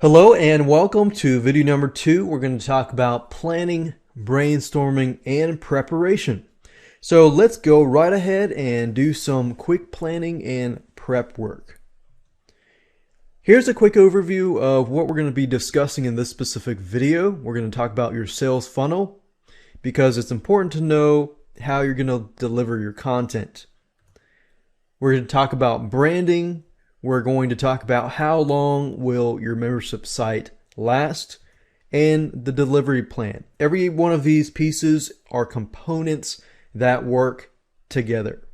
Hello and welcome to video number 2. We're going to talk about planning, brainstorming, and preparation. So let's go right ahead and do some quick planning and prep work. Here's a quick overview of what we're going to be discussing in this specific video. We're going to talk about your sales funnel because it's important to know how you're going to deliver your content. We're going to talk about branding. We're going to talk about how long will your membership site last and the delivery plan. Every one of these pieces are components that work together.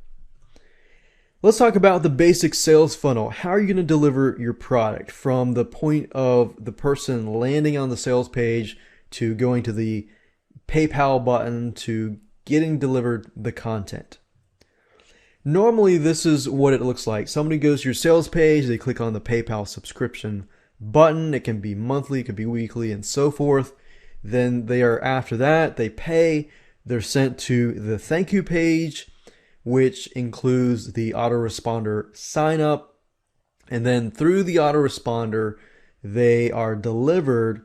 Let's talk about the basic sales funnel. How are you going to deliver your product from the point of the person landing on the sales page to going to the PayPal button to getting delivered the content? Normally, this is what it looks like. Somebody goes to your sales page, they click on the PayPal subscription button. It can be monthly, it could be weekly, and so forth. Then after that, they pay. They're sent to the thank you page, which includes the autoresponder sign up. And then through the autoresponder, they are delivered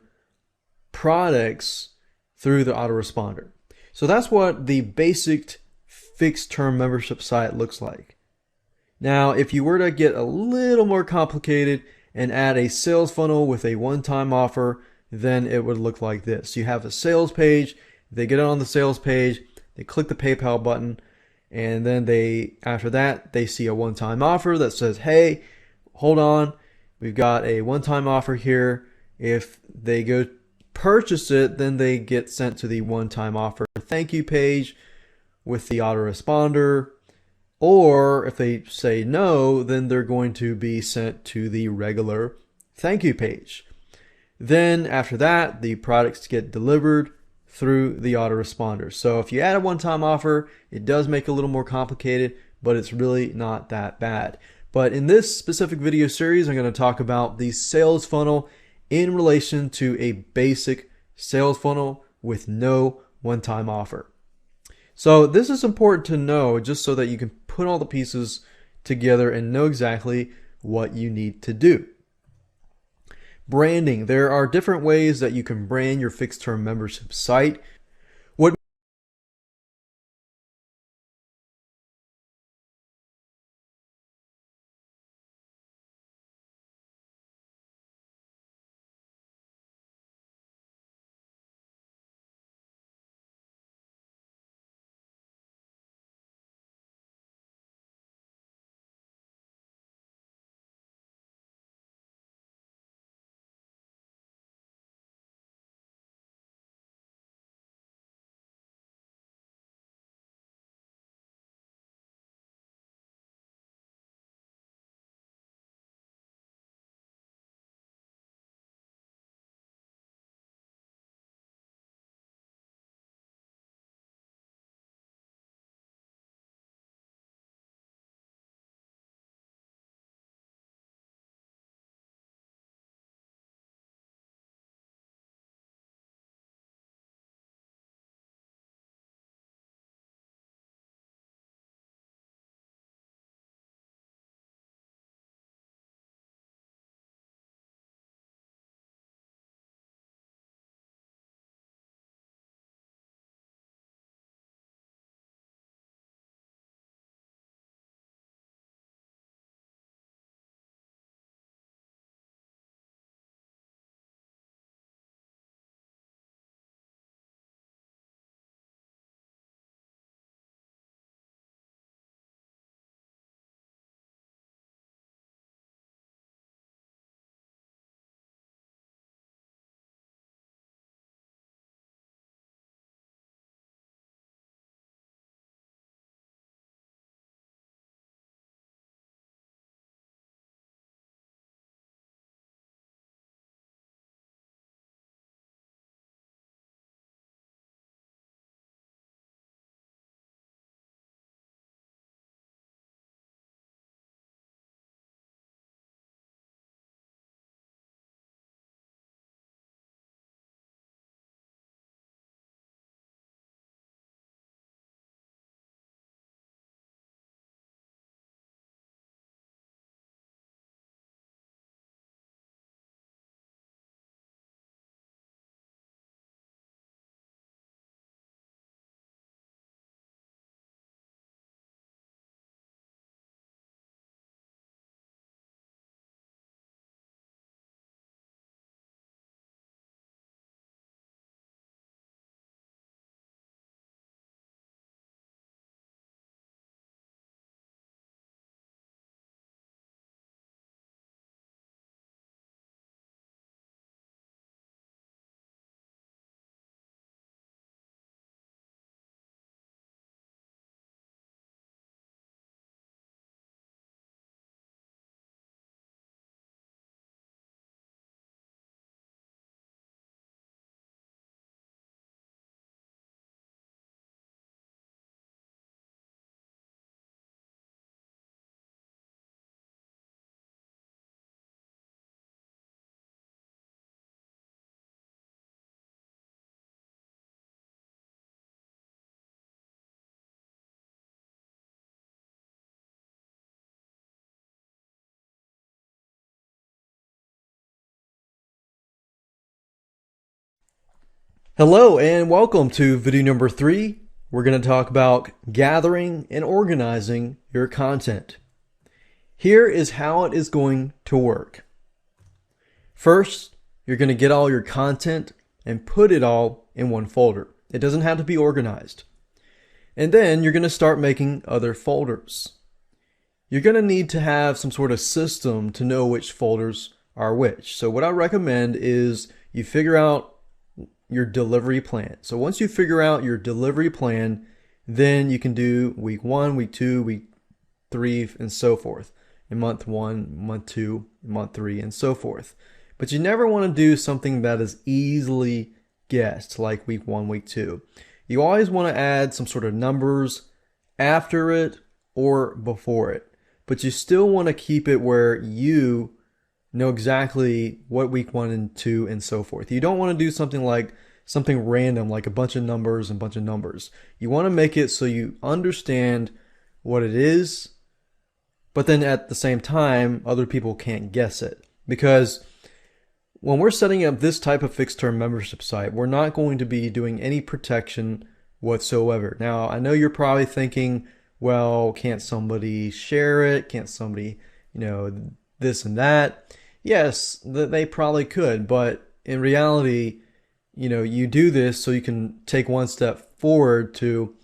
products through the autoresponder. So that's what the basic fixed term membership site looks like. Now, if you were to get a little more complicated and add a sales funnel with a one-time offer, then it would look like this. You have a sales page, they get on the sales page, they click the PayPal button, and then after that, they see a one-time offer that says, hey, hold on, we've got a one-time offer here. If they go purchase it, then they get sent to the one-time offer thank you page with the autoresponder, or if they say no, then they're going to be sent to the regular thank you page. Then after that, the products get delivered through the autoresponder. So if you add a one-time offer, it does make it a little more complicated, but it's really not that bad. But in this specific video series, I'm going to talk about the sales funnel in relation to a basic sales funnel with no one-time offer. So this is important to know just so that you can put all the pieces together and know exactly what you need to do. Branding. There are different ways that you can brand your fixed term membership site. Hello and welcome to video number 3. We're going to talk about gathering and organizing your content. Here is how it is going to work. First, you're going to get all your content and put it all in one folder. It doesn't have to be organized. And then you're going to start making other folders. You're going to need to have some sort of system to know which folders are which. So what I recommend is you figure out your delivery plan. So once you figure out your delivery plan, then you can do week 1, week 2, week 3, and so forth. In month 1, month 2, month 3, and so forth. But you never want to do something that is easily guessed, like week 1, week 2. You always want to add some sort of numbers after it or before it. But you still want to keep it where you know exactly what week 1 and 2 and so forth. You don't want to do something like something random, like a bunch of numbers and a bunch of numbers. You want to make it so you understand what it is, but then at the same time, other people can't guess it. Because when we're setting up this type of fixed term membership site, we're not going to be doing any protection whatsoever. Now, I know you're probably thinking, well, can't somebody share it? Can't somebody, this and that? Yes, they probably could, but in reality, you do this so you can take one step forward to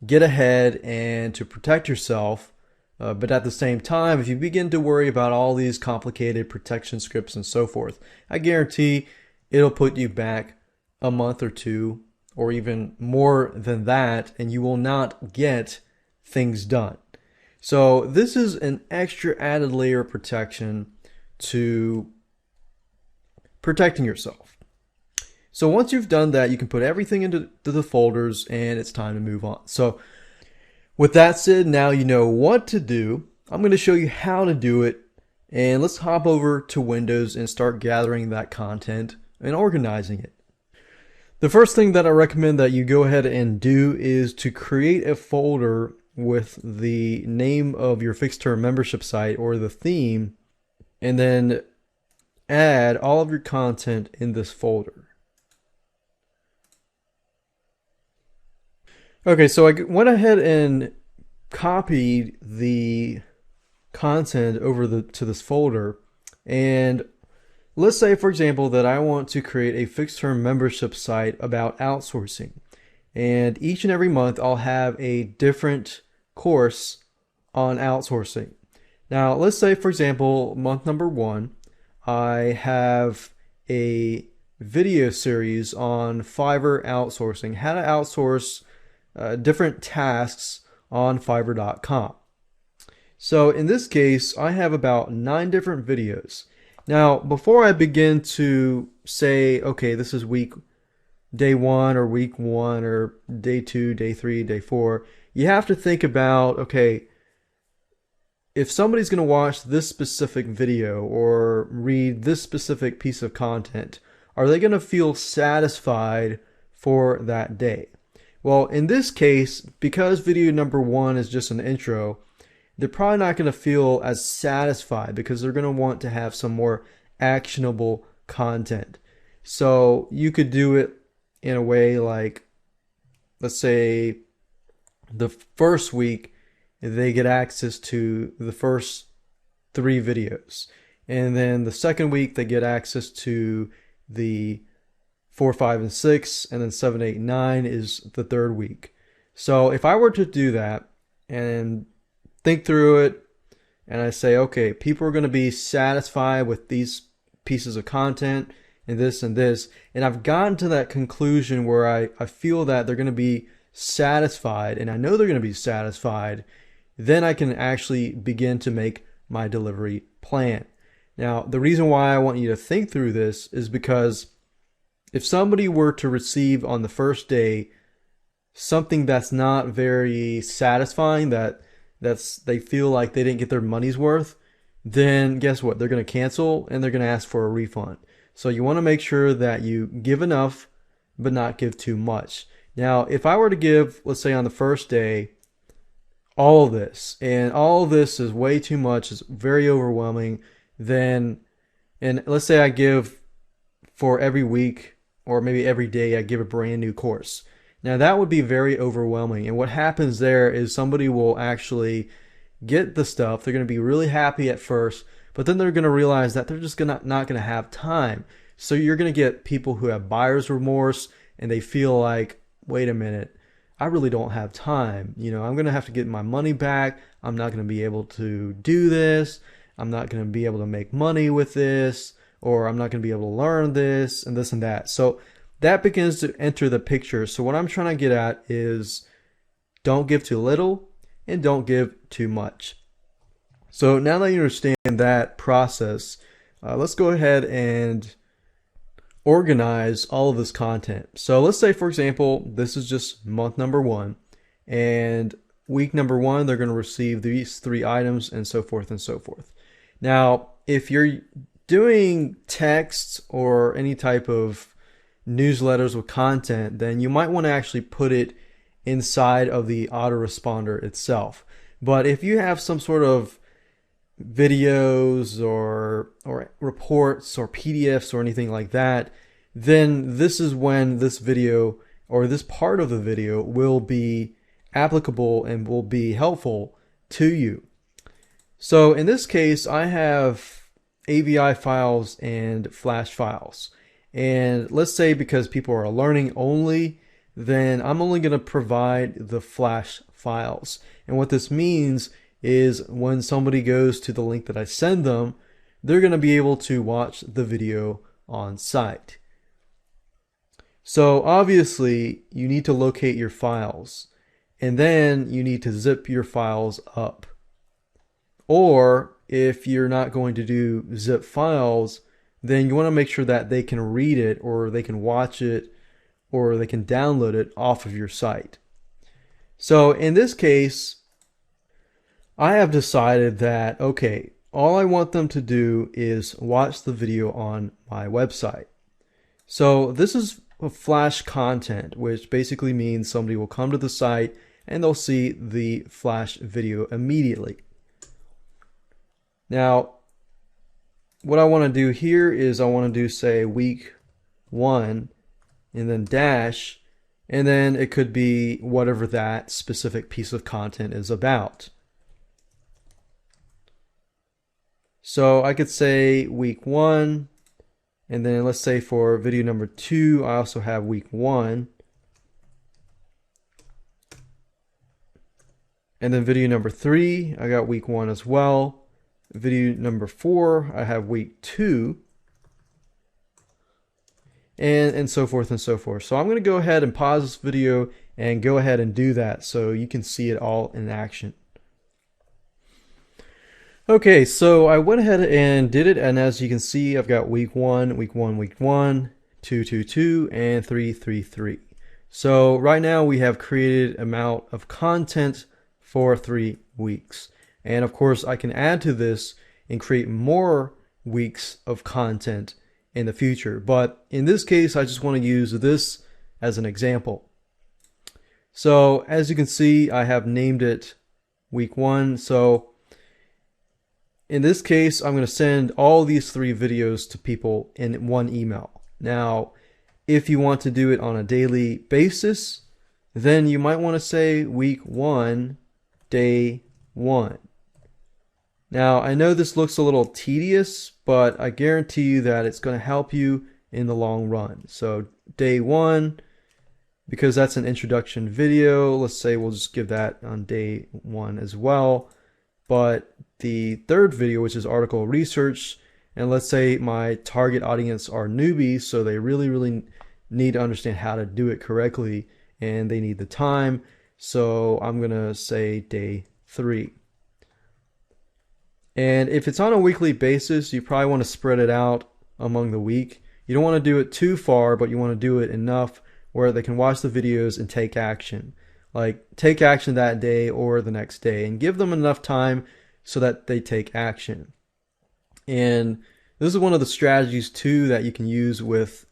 get ahead and to protect yourself. But at the same time, if you begin to worry about all these complicated protection scripts and so forth, I guarantee it'll put you back a month or two or even more than that, and you will not get things done. So this is an extra added layer of protection to protecting yourself. So once you've done that, you can put everything into the folders and it's time to move on. So with that said, now you know what to do. I'm going to show you how to do it, and let's hop over to Windows and start gathering that content and organizing it. The first thing that I recommend that you go ahead and do is to create a folder with the name of your fixed term membership site or the theme, and then add all of your content in this folder. Okay, so I went ahead and copied the content over to this folder, and let's say, for example, that I want to create a fixed term membership site about outsourcing. And each and every month I'll have a different course on outsourcing. Now, let's say, for example, month number 1, I have a video series on Fiverr outsourcing, how to outsource different tasks on Fiverr.com. So in this case, I have about 9 different videos. Now, before I begin to say, okay, this is day 1 or week 1 or day 2, day 3, day 4, you have to think about, okay, if somebody's going to watch this specific video or read this specific piece of content, are they going to feel satisfied for that day? Well, in this case, because video number 1 is just an intro, they're probably not going to feel as satisfied because they're going to want to have some more actionable content. So you could do it in a way like, let's say the first week they get access to the first 3 videos, and then the second week they get access to the 4, 5, and 6, and then 7, 8, 9 is the third week. So if I were to do that and think through it, and I say, okay, people are going to be satisfied with these pieces of content and this, and I've gotten to that conclusion where I feel that they're going to be satisfied, and I know they're going to be satisfied, then I can actually begin to make my delivery plan. Now, the reason why I want you to think through this is because if somebody were to receive on the first day something that's not very satisfying, they feel like they didn't get their money's worth, then guess what? They're going to cancel and they're going to ask for a refund. So you want to make sure that you give enough but not give too much. Now, if I were to give, let's say on the first day, all of this, and all of this is way too much, it's very overwhelming, then, and let's say I give for every week or maybe every day I give a brand new course. Now that would be very overwhelming. And what happens there is somebody will actually get the stuff. They're going to be really happy at first, but then they're going to realize that they're just not going to have time. So you're going to get people who have buyer's remorse and they feel like, wait a minute, I really don't have time. I'm going to have to get my money back. I'm not going to be able to do this. I'm not going to be able to make money with this, or I'm not going to be able to learn this and this and that. So that begins to enter the picture. So what I'm trying to get at is don't give too little and don't give too much. So now that you understand that process, let's go ahead and organize all of this content. So let's say, for example, this is just month number 1, and week number 1, they're going to receive these 3 items and so forth and so forth. Now, if you're doing texts or any type of newsletters with content, then you might want to actually put it inside of the autoresponder itself. But if you have some sort of videos or reports or PDFs or anything like that, then this is when this video or this part of the video will be applicable and will be helpful to you. So in this case, I have AVI files and Flash files. And let's say because people are learning only, then I'm only going to provide the Flash files. And what this means is when somebody goes to the link that I send them, they're going to be able to watch the video on site. So obviously you need to locate your files, and then you need to zip your files up. Or if you're not going to do zip files, then you want to make sure that they can read it, or they can watch it, or they can download it off of your site. So in this case, I have decided that, okay, all I want them to do is watch the video on my website. So this is a Flash content, which basically means somebody will come to the site and they'll see the Flash video immediately. Now, what I want to do here is I want to do, say, week 1 and then dash, and then it could be whatever that specific piece of content is about. So I could say week 1, and then let's say for video number 2, I also have week 1. And then video number 3, I got week 1 as well. Video number 4, I have week 2. And so forth and so forth. So I'm going to go ahead and pause this video and go ahead and do that so you can see it all in action. Okay, so I went ahead and did it, and as you can see, I've got week 1, week 1, week 1, 2, 2, 2, and 3, 3, 3. So right now we have created amount of content for 3 weeks. And of course, I can add to this and create more weeks of content in the future. But in this case, I just want to use this as an example. So as you can see, I have named it week 1. So in this case, I'm going to send all these 3 videos to people in one email. Now, if you want to do it on a daily basis, then you might want to say week 1, day 1. Now, I know this looks a little tedious, but I guarantee you that it's going to help you in the long run. So day 1, because that's an introduction video, let's say we'll just give that on day 1 as well. But the third video, which is article research, and let's say my target audience are newbies, so they really need to understand how to do it correctly, and they need the time. So I'm going to say day 3. And if it's on a weekly basis, you probably want to spread it out among the week. You don't want to do it too far, but you want to do it enough where they can watch the videos and take action. Like take action that day or the next day, and give them enough time so that they take action. And this is one of the strategies too that you can use with,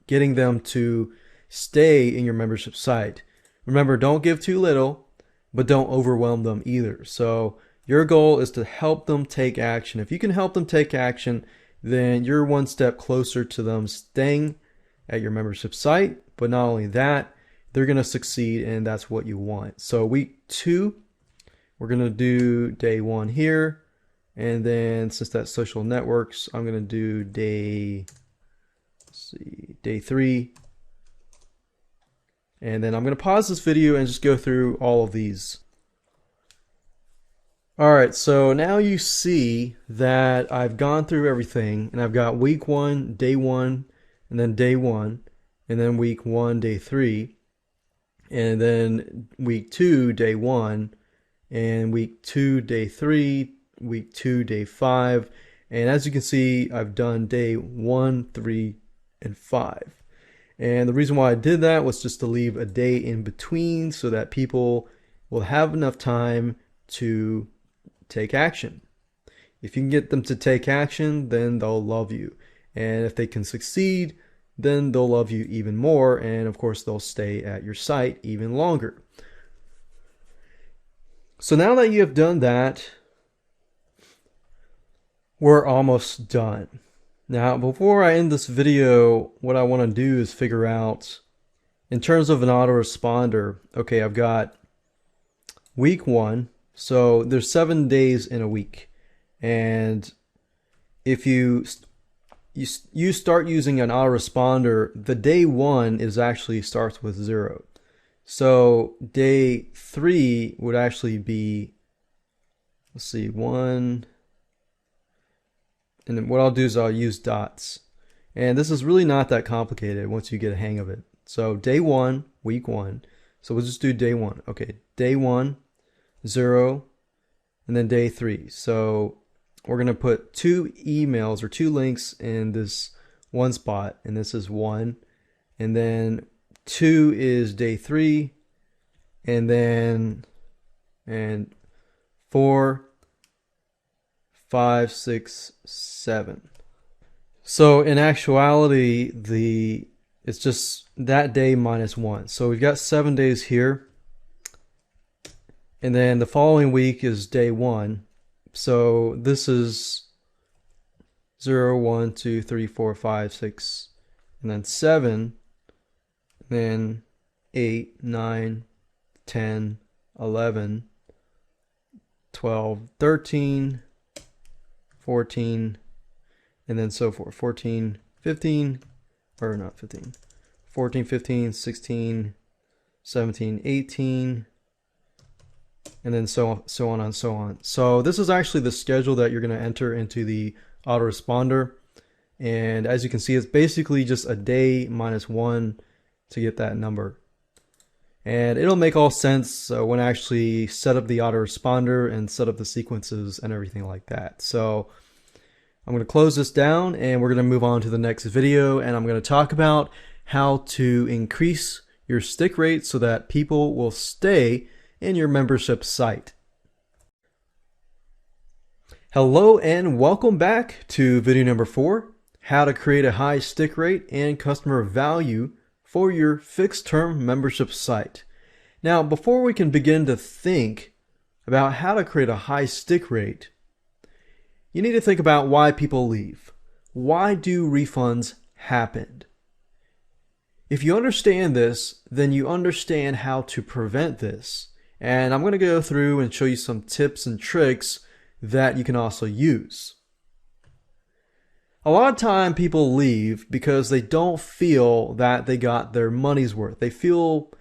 getting them to stay in your membership site. Remember, don't give too little, but don't overwhelm them either. So your goal is to help them take action. If you can help them take action, then you're one step closer to them staying at your membership site. But not only that, they're going to succeed, and that's what you want. So week 2, we're going to do day 1 here. And then since that's social networks, I'm going to do day 3. And then I'm going to pause this video and just go through all of these. All right, so now you see that I've gone through everything, and I've got week 1, day 1, and then day 1, and then week 1, day 3, and then week 2, day 1, and week 2, day 3, week 2, day 5, and as you can see, I've done day 1, 3, and 5. And the reason why I did that was just to leave a day in between so that people will have enough time to take action. If you can get them to take action, then they'll love you. And if they can succeed, then they'll love you even more. And of course, they'll stay at your site even longer. So now that you have done that, we're almost done. Now, before I end this video, what I want to do is figure out, in terms of an autoresponder, okay, I've got week 1. So there's 7 days in a week, and if you start using an autoresponder, the day 1 is actually starts with 0. So day 3 would actually be, let's see, 1, and then what I'll do is I'll use dots, and this is really not that complicated once you get a hang of it. So day 1, week 1. So we'll just do day 1. Okay, day 1. 0, and then day 3. So we're going to put 2 emails or 2 links in this one spot, and this is 1, and then 2 is day 3, and then 4, 5, 6, 7. So in actuality, it's just that day minus 1. So we've got 7 days here. And then the following week is day 1. So this is 0, 1, 2, 3, 4, 5, 6, and then 7, then 8, 9, 10, 11, 12, 13, 14, and then so forth. 14, 15, or not 15, 14, 15, 16, 17, 18, and then so on and so on. So this is actually the schedule that you're going to enter into the autoresponder. And as you can see, it's basically just a day minus 1 to get that number. And it'll make all sense when I actually set up the autoresponder and set up the sequences and everything like that. So I'm going to close this down, and we're going to move on to the next video, and I'm going to talk about how to increase your stick rate so that people will stay in your membership site. Hello and welcome back to video number 4, how to create a high stick rate and customer value for your fixed term membership site. Now, before we can begin to think about how to create a high stick rate, you need to think about why people leave. Why do refunds happen? If you understand this, then you understand how to prevent this. And I'm going to go through and show you some tips and tricks that you can also use. A lot of time people leave because they don't feel that they got their money's worth. They feel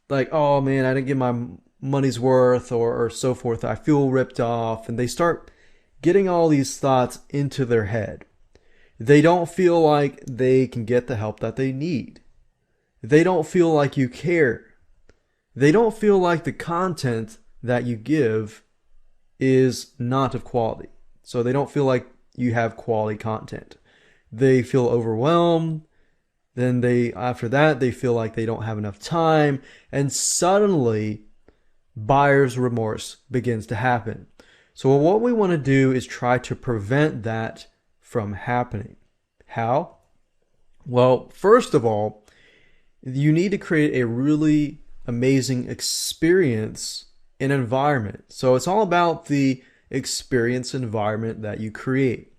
like, oh man, I didn't get my money's worth, or so forth. I feel ripped off, and they start getting all these thoughts into their head. They don't feel like they can get the help that they need. They don't feel like you care. They don't feel like the content that you give is not of quality. So they don't feel like you have quality content. They feel overwhelmed. Then after that, they feel like they don't have enough time. And suddenly, buyer's remorse begins to happen. So what we want to do is try to prevent that from happening. How? Well, first of all, you need to create a really amazing experience and environment. So it's all about the experience environment that you create.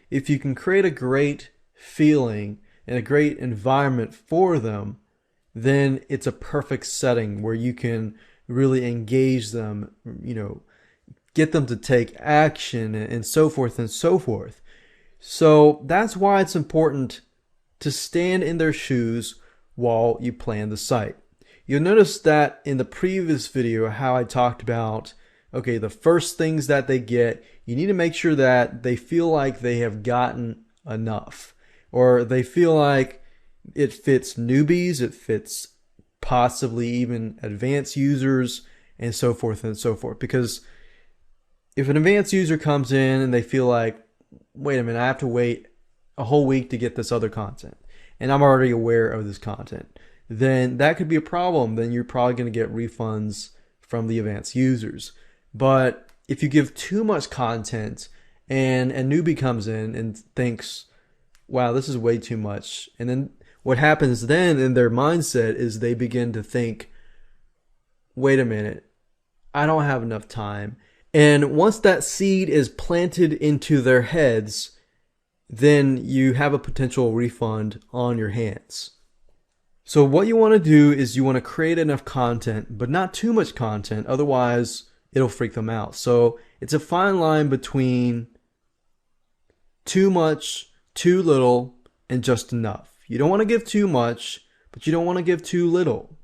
If you can create a great feeling, and a great environment for them, then it's a perfect setting where you can really engage them, get them to take action and so forth and so forth. So that's why it's important to stand in their shoes while you plan the site. You'll notice that in the previous video how I talked about, okay, the first things that they get, you need to make sure that they feel like they have gotten enough, or they feel like it fits newbies, it fits possibly even advanced users, and so forth and so forth. Because if an advanced user comes in and they feel like, wait a minute, I have to wait a whole week to get this other content, and I'm already aware of this content, then that could be a problem. Then you're probably going to get refunds from the advanced users. But if you give too much content and a newbie comes in and thinks, wow, this is way too much, and then what happens then in their mindset is they begin to think, wait a minute, I don't have enough time. And once that seed is planted into their heads, then you have a potential refund on your hands. So what you want to do is you want to create enough content, but not too much content, otherwise it'll freak them out. So it's a fine line between too much, too little, and just enough. You don't want to give too much, but you don't want to give too little.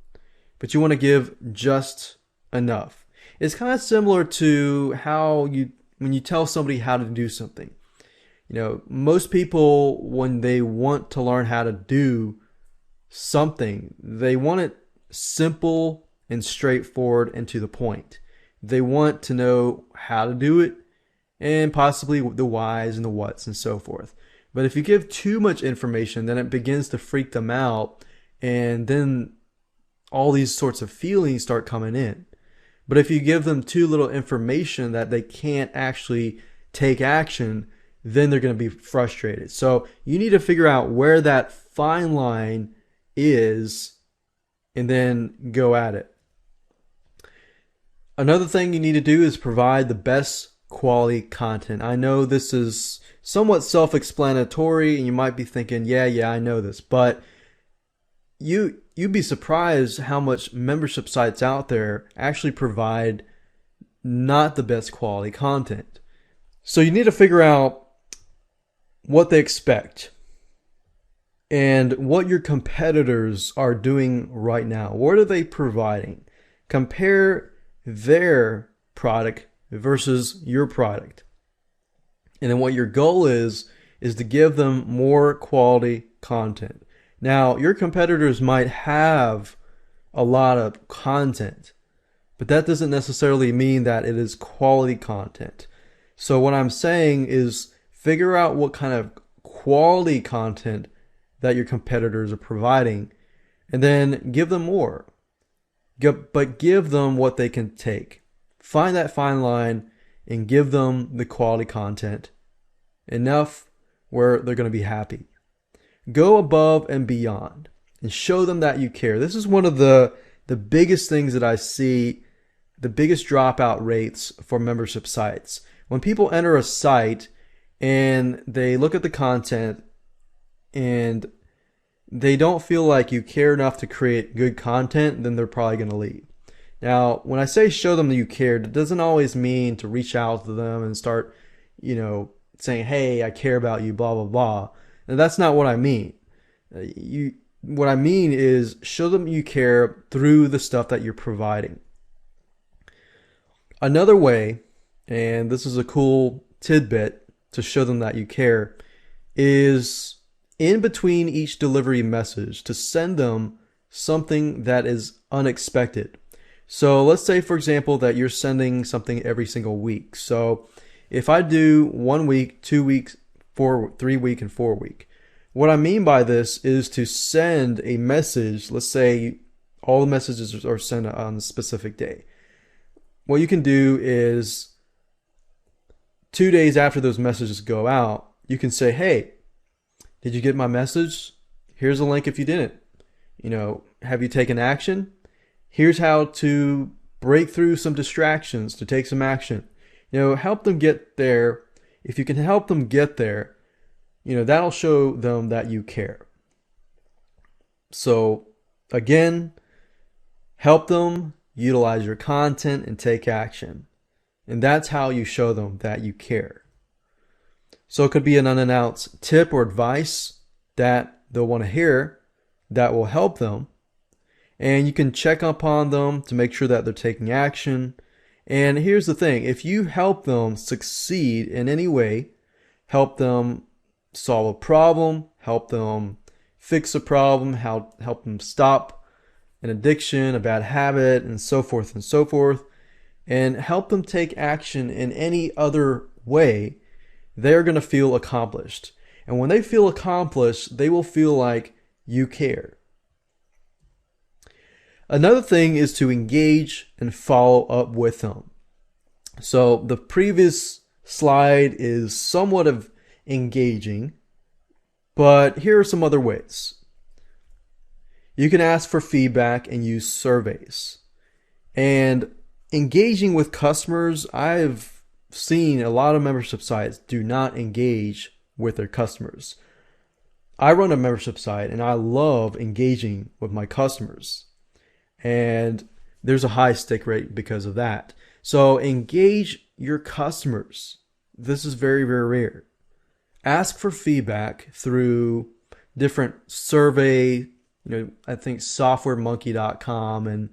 But you want to give just enough. It's kind of similar to when you tell somebody how to do something. Most people, when they want to learn how to do something, they want it simple and straightforward and to the point. They want to know how to do it and possibly the whys and the whats and so forth. But if you give too much information, then it begins to freak them out, and then all these sorts of feelings start coming in. But if you give them too little information that they can't actually take action, then they're going to be frustrated. So you need to figure out where that fine line is and then go at it. Another thing you need to do is provide the best quality content. I know this is somewhat self-explanatory and you might be thinking, yeah, I know this, but you'd be surprised how much membership sites out there actually provide not the best quality content. So you need to figure out what they expect and what your competitors are doing right now. What are they providing? Compare their product versus your product. And then what your goal is to give them more quality content. Now, your competitors might have a lot of content, but that doesn't necessarily mean that it is quality content. So what I'm saying is figure out what kind of quality content that your competitors are providing, and then give them more. But give them what they can take. Find that fine line and give them the quality content enough where they're going to be happy. Go above and beyond and show them that you care. This is one of the biggest things that I see, the biggest dropout rates for membership sites. When people enter a site and they look at the content and they don't feel like you care enough to create good content, then they're probably going to leave. Now, when I say show them that you cared, it doesn't always mean to reach out to them and start, saying, hey, I care about you, blah, blah, blah. And that's not what I mean. What I mean is show them you care through the stuff that you're providing. Another way, and this is a cool tidbit to show them that you care, is in between each delivery message to send them something that is unexpected. So let's say, for example, that you're sending something every single week. So if I do 1 week, 2 weeks, 3 week, and 4 week, what I mean by this is to send a message. Let's say all the messages are sent on a specific day. What you can do is 2 days after those messages go out, you can say, hey, did you get my message? Here's a link if you didn't. Have you taken action? Here's how to break through some distractions, to take some action. Help them get there. If you can help them get there, that'll show them that you care. So again, help them utilize your content and take action. And that's how you show them that you care. So it could be an unannounced tip or advice that they'll want to hear that will help them. And you can check upon them to make sure that they're taking action. And here's the thing, if you help them succeed in any way, help them solve a problem, help them fix a problem, help them stop an addiction, a bad habit, and so forth, and help them take action in any other way, they're going to feel accomplished. And when they feel accomplished, they will feel like you care. Another thing is to engage and follow up with them. So the previous slide is somewhat of engaging, but here are some other ways. You can ask for feedback and use surveys. And engaging with customers, I've seen a lot of membership sites do not engage with their customers. I run a membership site and I love engaging with my customers. And there's a high stick rate because of that. So engage your customers. This is very, very rare. Ask for feedback through different survey, I think softwaremonkey.com, and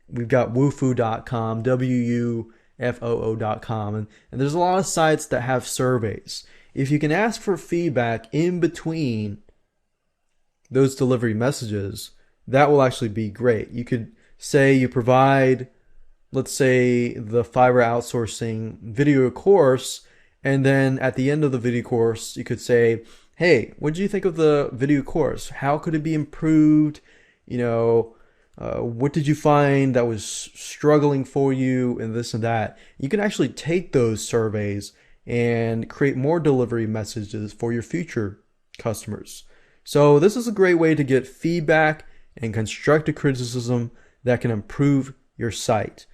we've got wufoo.com, wufoo.com, and there's a lot of sites that have surveys. If you can ask for feedback in between those delivery messages, that will actually be great. You could say you provide, let's say, the Fiverr outsourcing video course, and then at the end of the video course, you could say, hey, what did you think of the video course? How could it be improved? What did you find that was struggling for you, and this and that? You can actually take those surveys and create more delivery messages for your future customers. So this is a great way to get feedback and constructive criticism that can improve your site.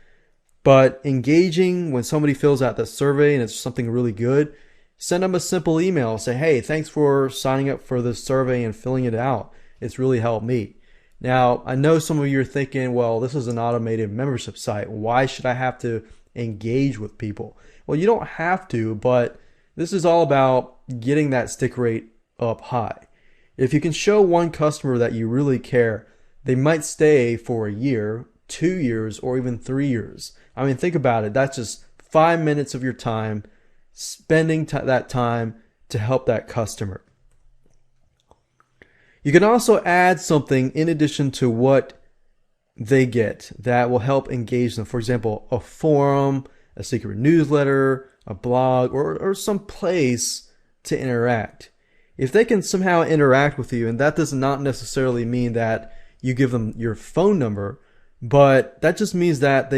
But engaging when somebody fills out the survey and it's something really good, send them a simple email. Say, hey, thanks for signing up for this survey and filling it out. It's really helped me. Now, I know some of you are thinking, well, this is an automated membership site. Why should I have to engage with people? Well, you don't have to, but this is all about getting that stick rate up high. If you can show one customer that you really care, they might stay for a year, 2 years, or even 3 years. I mean, think about it. That's just 5 minutes of your time, spending that time to help that customer. You can also add something in addition to what they get that will help engage them. For example, a forum, a secret newsletter, a blog, or some place to interact. If they can somehow interact with you, and that does not necessarily mean that you give them your phone number, but that just means that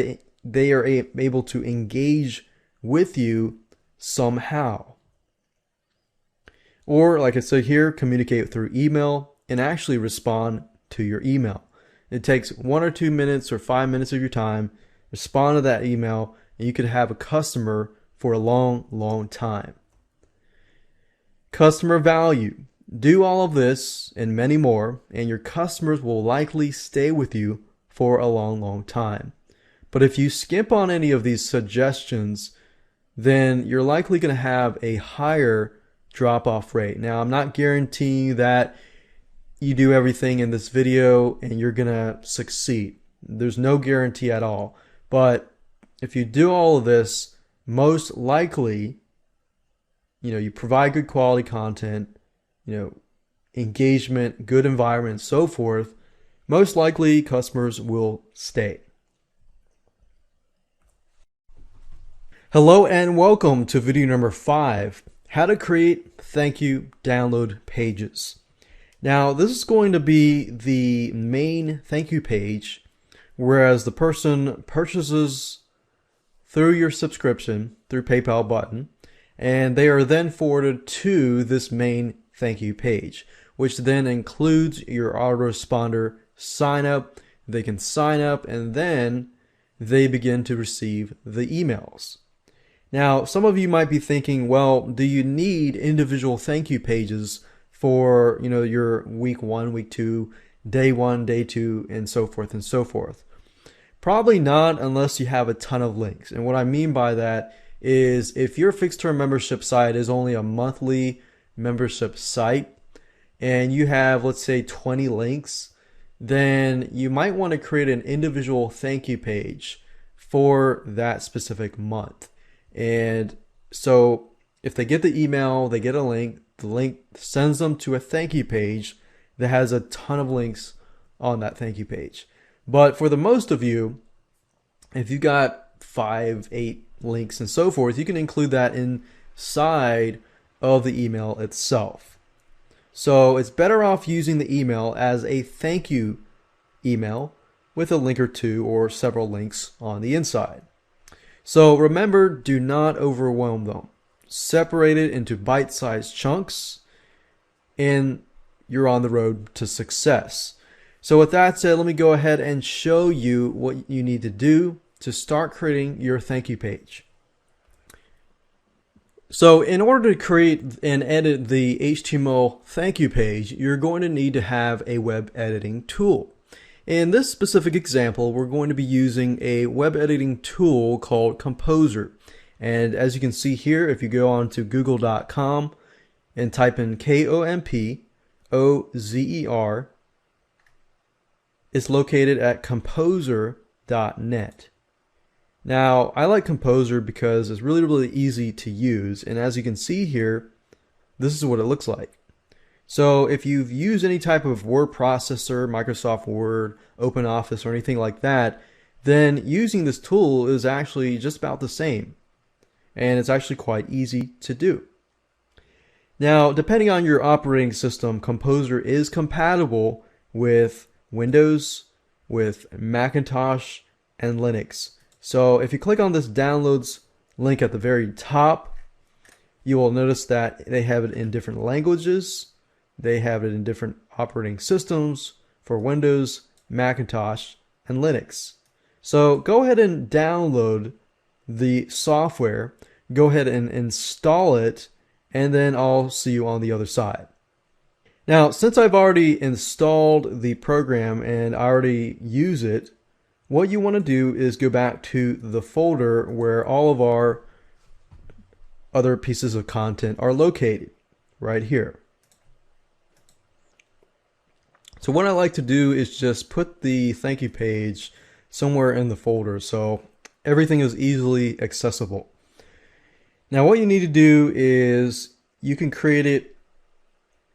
they are able to engage with you somehow. Or, like I said here, communicate through email and actually respond to your email. It takes 1 or 2 minutes or 5 minutes of your time, respond to that email, and you could have a customer for a long, long time. Customer value. Do all of this and many more, and your customers will likely stay with you for a long, long time. But if you skimp on any of these suggestions, then you're likely going to have a higher drop-off rate. Now, I'm not guaranteeing that you do everything in this video and you're going to succeed. There's no guarantee at all. But if you do all of this, most likely, you provide good quality content, engagement, good environment, and so forth, most likely customers will stay. Hello and welcome to video number 5, how to create thank you download pages. Now, this is going to be the main thank you page, whereas the person purchases through your subscription, through PayPal button, and they are then forwarded to this main thank you page, which then includes your autoresponder sign up. They can sign up and then they begin to receive the emails. Now, some of you might be thinking, well, do you need individual thank you pages for, your week 1, week 2, day 1, day 2, and so forth and so forth. Probably not unless you have a ton of links. And what I mean by that is if your fixed term membership site is only a monthly membership site and you have, let's say, 20 links, then you might want to create an individual thank you page for that specific month. And so if they get the email, they get a link, the link sends them to a thank you page that has a ton of links on that thank you page. But for the most of you, if you got 5, 8 links and so forth, you can include that inside of the email itself. So it's better off using the email as a thank you email with a link or two or several links on the inside. So remember, do not overwhelm them. Separate it into bite-sized chunks and you're on the road to success. So with that said, let me go ahead and show you what you need to do to start creating your thank you page. So in order to create and edit the HTML thank you page, you're going to need to have a web editing tool. In this specific example, we're going to be using a web editing tool called Composer. And as you can see here, if you go on to google.com and type in Kompozer, it's located at composer.net. Now, I like Composer because it's really, really easy to use. And as you can see here, this is what it looks like. So if you've used any type of word processor, Microsoft Word, OpenOffice, or anything like that, then using this tool is actually just about the same. And it's actually quite easy to do. Now, depending on your operating system, Composer is compatible with Windows, with Macintosh, and Linux. So if you click on this downloads link at the very top, you will notice that they have it in different languages. They have it in different operating systems for Windows, Macintosh, and Linux. So go ahead and download the software, go ahead and install it, and then I'll see you on the other side. Now, since I've already installed the program and I already use it, what you want to do is go back to the folder where all of our other pieces of content are located, right here. So what I like to do is just put the thank you page somewhere in the folder so everything is easily accessible. Now what you need to do is you can create it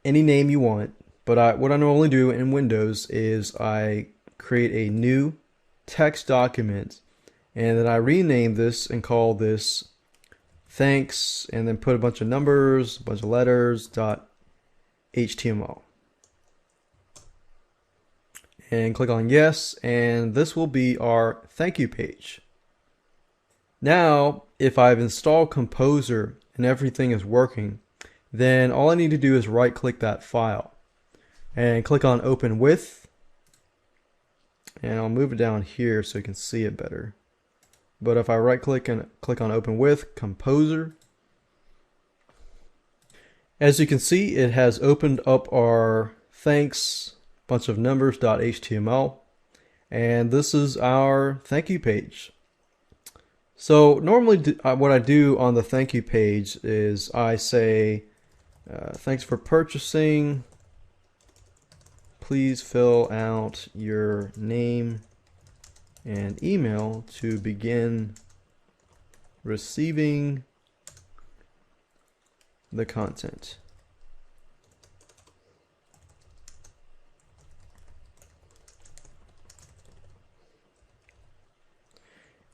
any name you want, but what I normally do in Windows is I create a new text document and then I rename this and call this thanks and then put a bunch of numbers, a bunch of letters, .html. And click on yes, and this will be our thank you page. Now, if I've installed Composer and everything is working, then all I need to do is right click that file and click on open with, and I'll move it down here so you can see it better. But if I right click and click on open with Composer, as you can see, it has opened up our thanks bunch of numbers.html, and this is our thank you page. So normally what I do on the thank you page is I say thanks for purchasing, please fill out your name and email to begin receiving the content.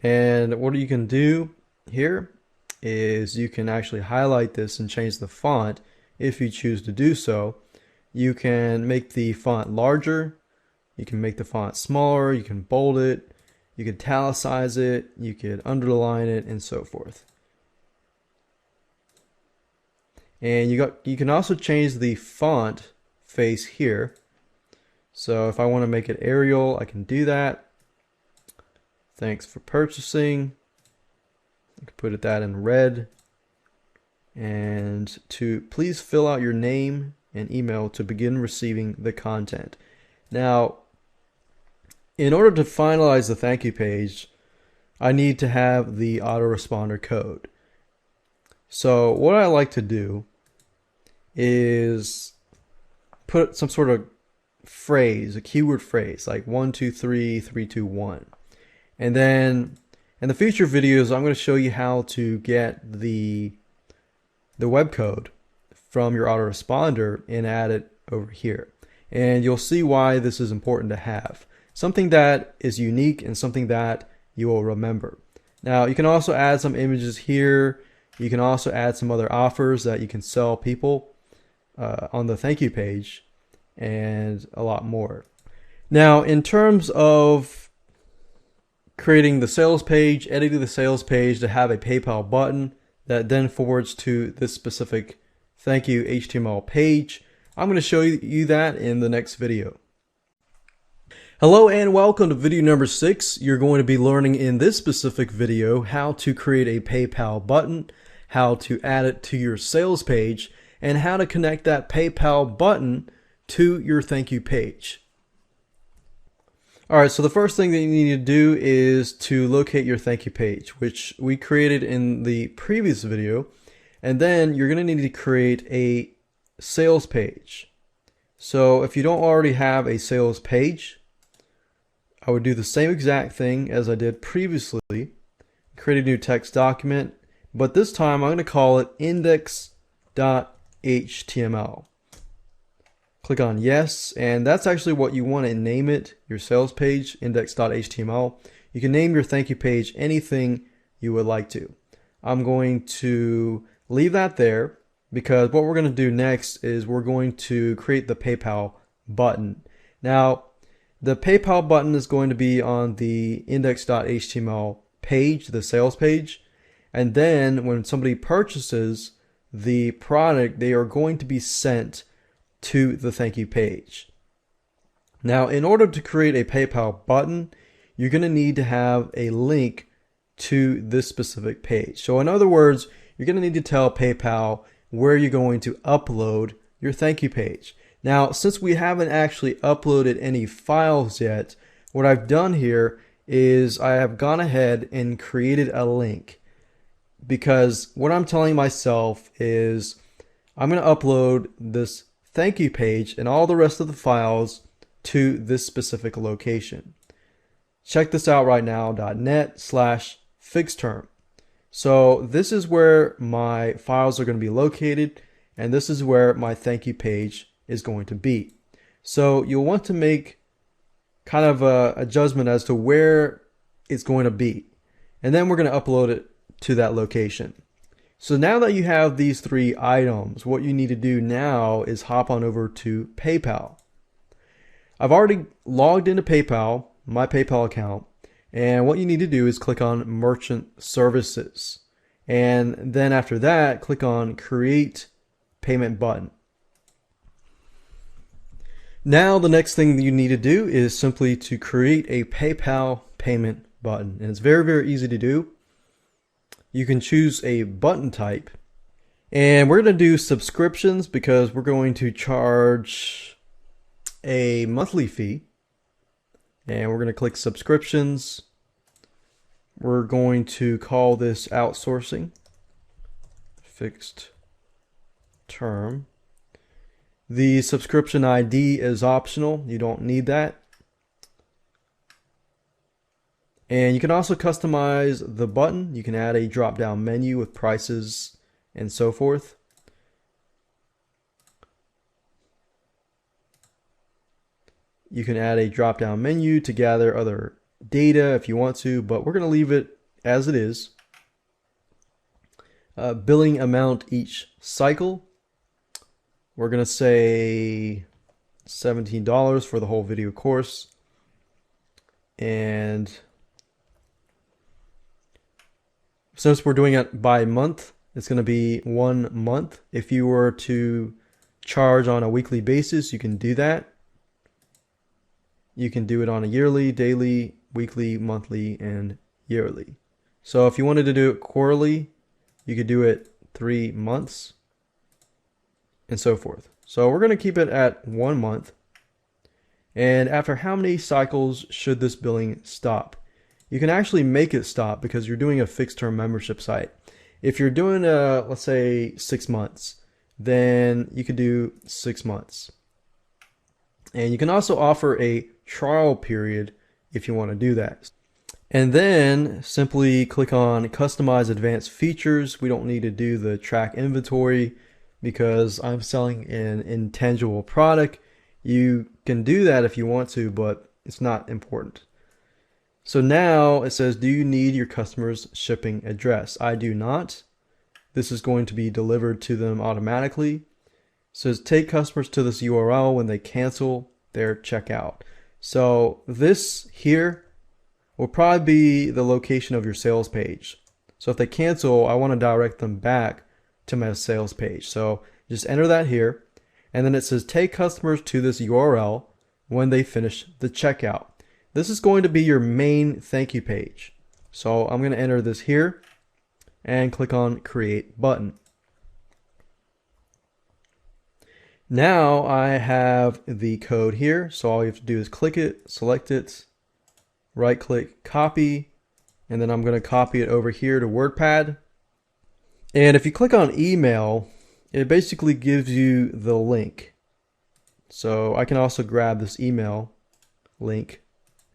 And what you can do here is you can actually highlight this and change the font if you choose to do so. You can make the font larger, you can make the font smaller, you can bold it, you can italicize it, you could underline it, and so forth. And you can also change the font face here. So if I want to make it Arial, I can do that. Thanks for purchasing. I can put that in red. And to please fill out your name and email to begin receiving the content. Now, in order to finalize the thank you page, I need to have the autoresponder code. So what I like to do is put some sort of phrase, a keyword phrase, like 1, 2, 3, 3, 2, 1. And then in the future videos, I'm going to show you how to get the web code from your autoresponder and add it over here. And you'll see why this is important to have. Something that is unique and something that you will remember. Now, you can also add some images here. You can also add some other offers that you can sell people on the thank you page, and a lot more. Now, in terms of creating the sales page, editing the sales page to have a PayPal button that then forwards to this specific thank you HTML page, I'm going to show you that in the next video. Hello and welcome to video number 6. You're going to be learning in this specific video how to create a PayPal button, how to add it to your sales page, and how to connect that PayPal button to your thank you page. Alright, so the first thing that you need to do is to locate your thank you page, which we created in the previous video, and then you're going to need to create a sales page. So if you don't already have a sales page, I would do the same exact thing as I did previously, create a new text document, but this time I'm going to call it index.html. Click on yes, and that's actually what you want to name it, your sales page, index.html. You can name your thank you page anything you would like to. I'm going to leave that there because what we're going to do next is we're going to create the PayPal button. Now, the PayPal button is going to be on the index.html page, the sales page, and then when somebody purchases the product, they are going to be sent to the thank you page. Now, in order to create a PayPal button, you're going to need to have a link to this specific page. So in other words, you're going to need to tell PayPal where you're going to upload your thank you page. Now, since we haven't actually uploaded any files yet, what I've done here is I have gone ahead and created a link, because what I'm telling myself is I'm going to upload this thank you page and all the rest of the files to this specific location. Check this out right now, .net/fixterm. So this is where my files are going to be located, and this is where my thank you page is going to be. So you'll want to make kind of a judgment as to where it's going to be, and then we're going to upload it to that location. So now that you have these 3 items, what you need to do now is hop on over to PayPal. I've already logged into PayPal, my PayPal account, and what you need to do is click on Merchant Services. And then after that, click on Create Payment Button. Now the next thing that you need to do is simply to create a PayPal payment button. And it's very, very easy to do. You can choose a button type, and we're going to do subscriptions because we're going to charge a monthly fee, and we're going to click subscriptions. We're going to call this outsourcing, fixed term. The subscription ID is optional. You don't need that. And you can also customize the button. You can add a drop-down menu with prices and so forth. You can add a drop-down menu to gather other data if you want to, but we're going to leave it as it is. Billing amount each cycle. We're going to say $17 for the whole video course. And since we're doing it by month, it's going to be 1 month. If you were to charge on a weekly basis, you can do that. You can do it on a yearly, daily, weekly, monthly, and yearly. So if you wanted to do it quarterly, you could do it 3 months and so forth. So we're going to keep it at 1 month. And after how many cycles should this billing stop? You can actually make it stop because you're doing a fixed term membership site. If you're doing let's say 6 months, then you could do 6 months. And you can also offer a trial period if you want to do that. And then simply click on Customize Advanced Features. We don't need to do the track inventory because I'm selling an intangible product. You can do that if you want to, but it's not important. So now it says, do you need your customer's shipping address? I do not. This is going to be delivered to them automatically. It says take customers to this URL when they cancel their checkout. So this here will probably be the location of your sales page. So if they cancel, I want to direct them back to my sales page. So just enter that here. And then it says take customers to this URL when they finish the checkout. This is going to be your main thank you page. So I'm going to enter this here and click on create button. Now I have the code here. So all you have to do is click it, select it, right click, copy, and then I'm going to copy it over here to WordPad. And if you click on email, it basically gives you the link. So I can also grab this email link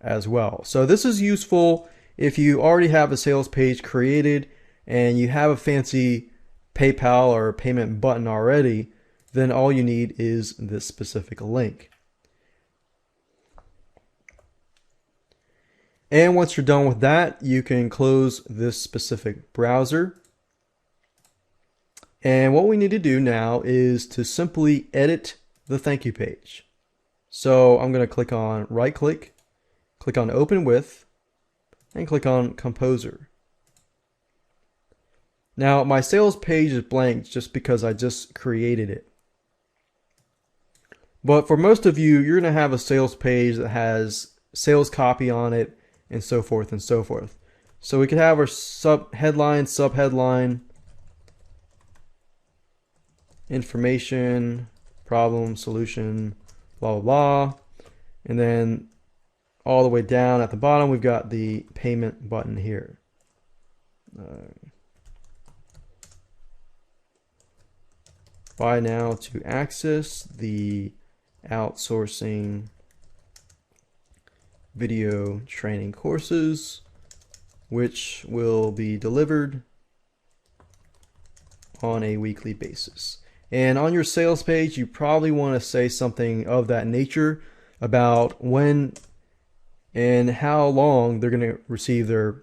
as well. So this is useful if you already have a sales page created and you have a fancy PayPal or payment button already, then all you need is this specific link. And once you're done with that, you can close this specific browser. And what we need to do now is to simply edit the thank you page. So I'm going to click on right click, click on open with, and click on composer. Now my sales page is blank just because I just created it. But for most of you, you're going to have a sales page that has sales copy on it and so forth and so forth. So we could have our headline, subheadline, information, problem, solution, blah, blah, blah. And then all the way down at the bottom, we've got the payment button here. Buy now to access the outsourcing video training courses, which will be delivered on a weekly basis. And on your sales page, you probably want to say something of that nature about when and how long they're going to receive their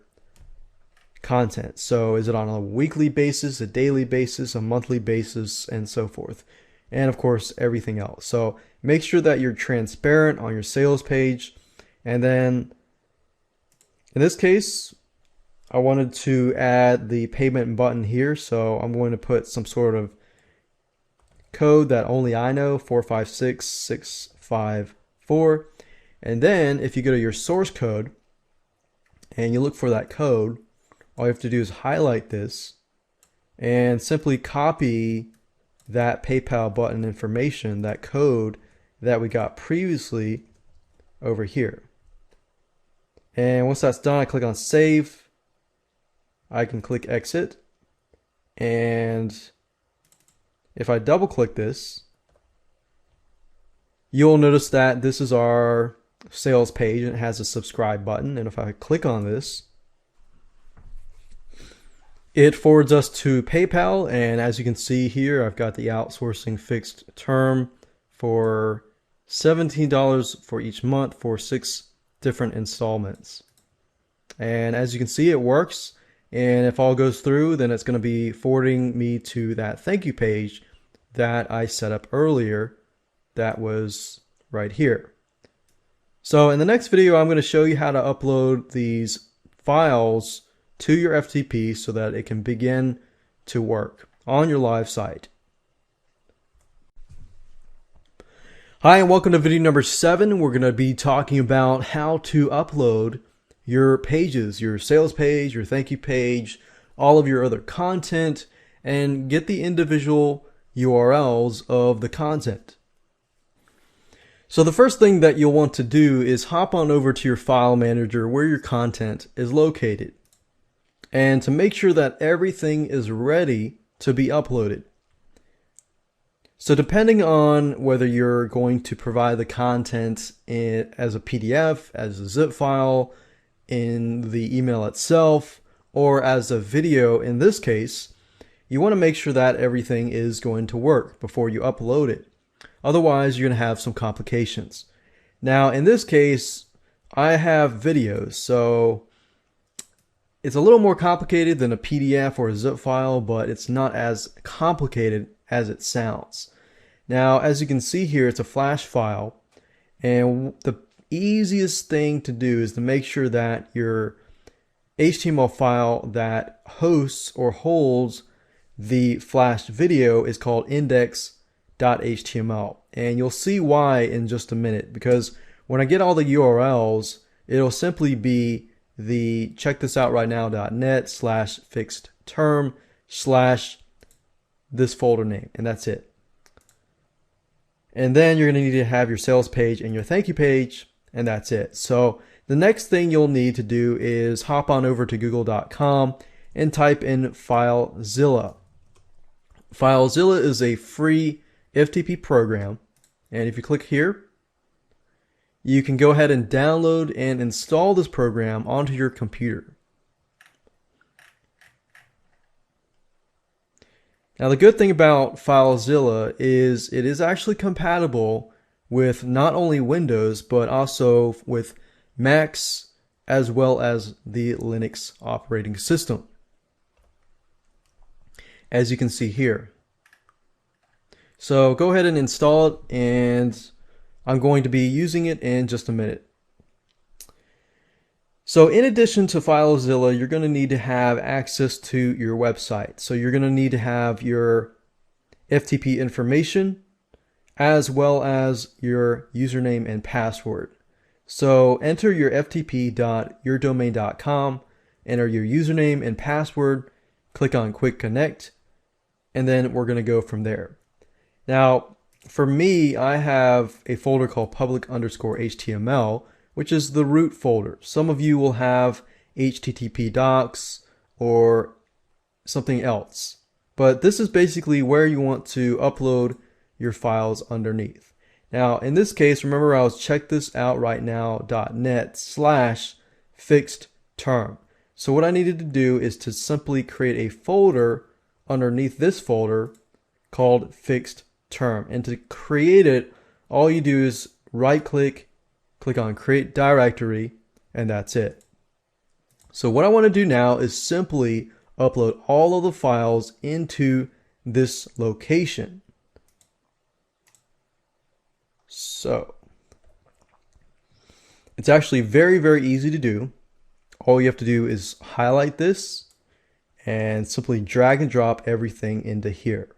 content. So is it on a weekly basis, a daily basis, a monthly basis, and so forth. And of course, everything else. So make sure that you're transparent on your sales page. And then in this case, I wanted to add the payment button here. So I'm going to put some sort of code that only I know, 456654. And then if you go to your source code and you look for that code, all you have to do is highlight this and simply copy that PayPal button information, that code that we got previously over here. And once that's done, I click on save. I can click exit. And if I double click this, you'll notice that this is our sales page and it has a subscribe button. And if I click on this, it forwards us to PayPal. And as you can see here, I've got the outsourcing fixed term for $17 for each month for 6 different installments. And as you can see, it works. And if all goes through, then it's going to be forwarding me to that thank you page that I set up earlier. That was right here. So in the next video, I'm going to show you how to upload these files to your FTP so that it can begin to work on your live site. Hi, and welcome to video number 7. We're going to be talking about how to upload your pages, your sales page, your thank you page, all of your other content, and get the individual URLs of the content. So the first thing that you'll want to do is hop on over to your file manager where your content is located, and to make sure that everything is ready to be uploaded. So depending on whether you're going to provide the content as a PDF, as a zip file, in the email itself, or as a video in this case, you want to make sure that everything is going to work before you upload it. Otherwise, you're going to have some complications. Now, in this case, I have videos, so it's a little more complicated than a PDF or a zip file, but it's not as complicated as it sounds. Now, as you can see here, it's a Flash file, and the easiest thing to do is to make sure that your HTML file that hosts or holds the flashed video is called index.html. And you'll see why in just a minute, because when I get all the URLs, it'll simply be the checkthisout.right/now.net/fixed-term/this folder name, and that's it. And then you're going to need to have your sales page and your thank you page, and that's it. So the next thing you'll need to do is hop on over to google.com and type in FileZilla. FileZilla is a free FTP program, and if you click here, you can go ahead and download and install this program onto your computer. Now the good thing about FileZilla is it is actually compatible with not only Windows but also with Macs as well as the Linux operating system, as you can see here. So go ahead and install it, and I'm going to be using it in just a minute. So in addition to FileZilla, you're going to need to have access to your website. So you're going to need to have your FTP information as well as your username and password. So enter your ftp.yourdomain.com, enter your username and password, click on Quick Connect, and then we're going to go from there. Now, for me, I have a folder called public_HTML, which is the root folder. Some of you will have HTTP docs or something else, but this is basically where you want to upload your files underneath. Now, in this case, remember I was checkthisout.net/fixed-term. So what I needed to do is to simply create a folder underneath this folder called fixed term. And to create it, all you do is right click on create directory, and that's it. So what I want to do now is simply upload all of the files into this location. So it's actually very, very easy to do. All you have to do is highlight this and simply drag and drop everything into here.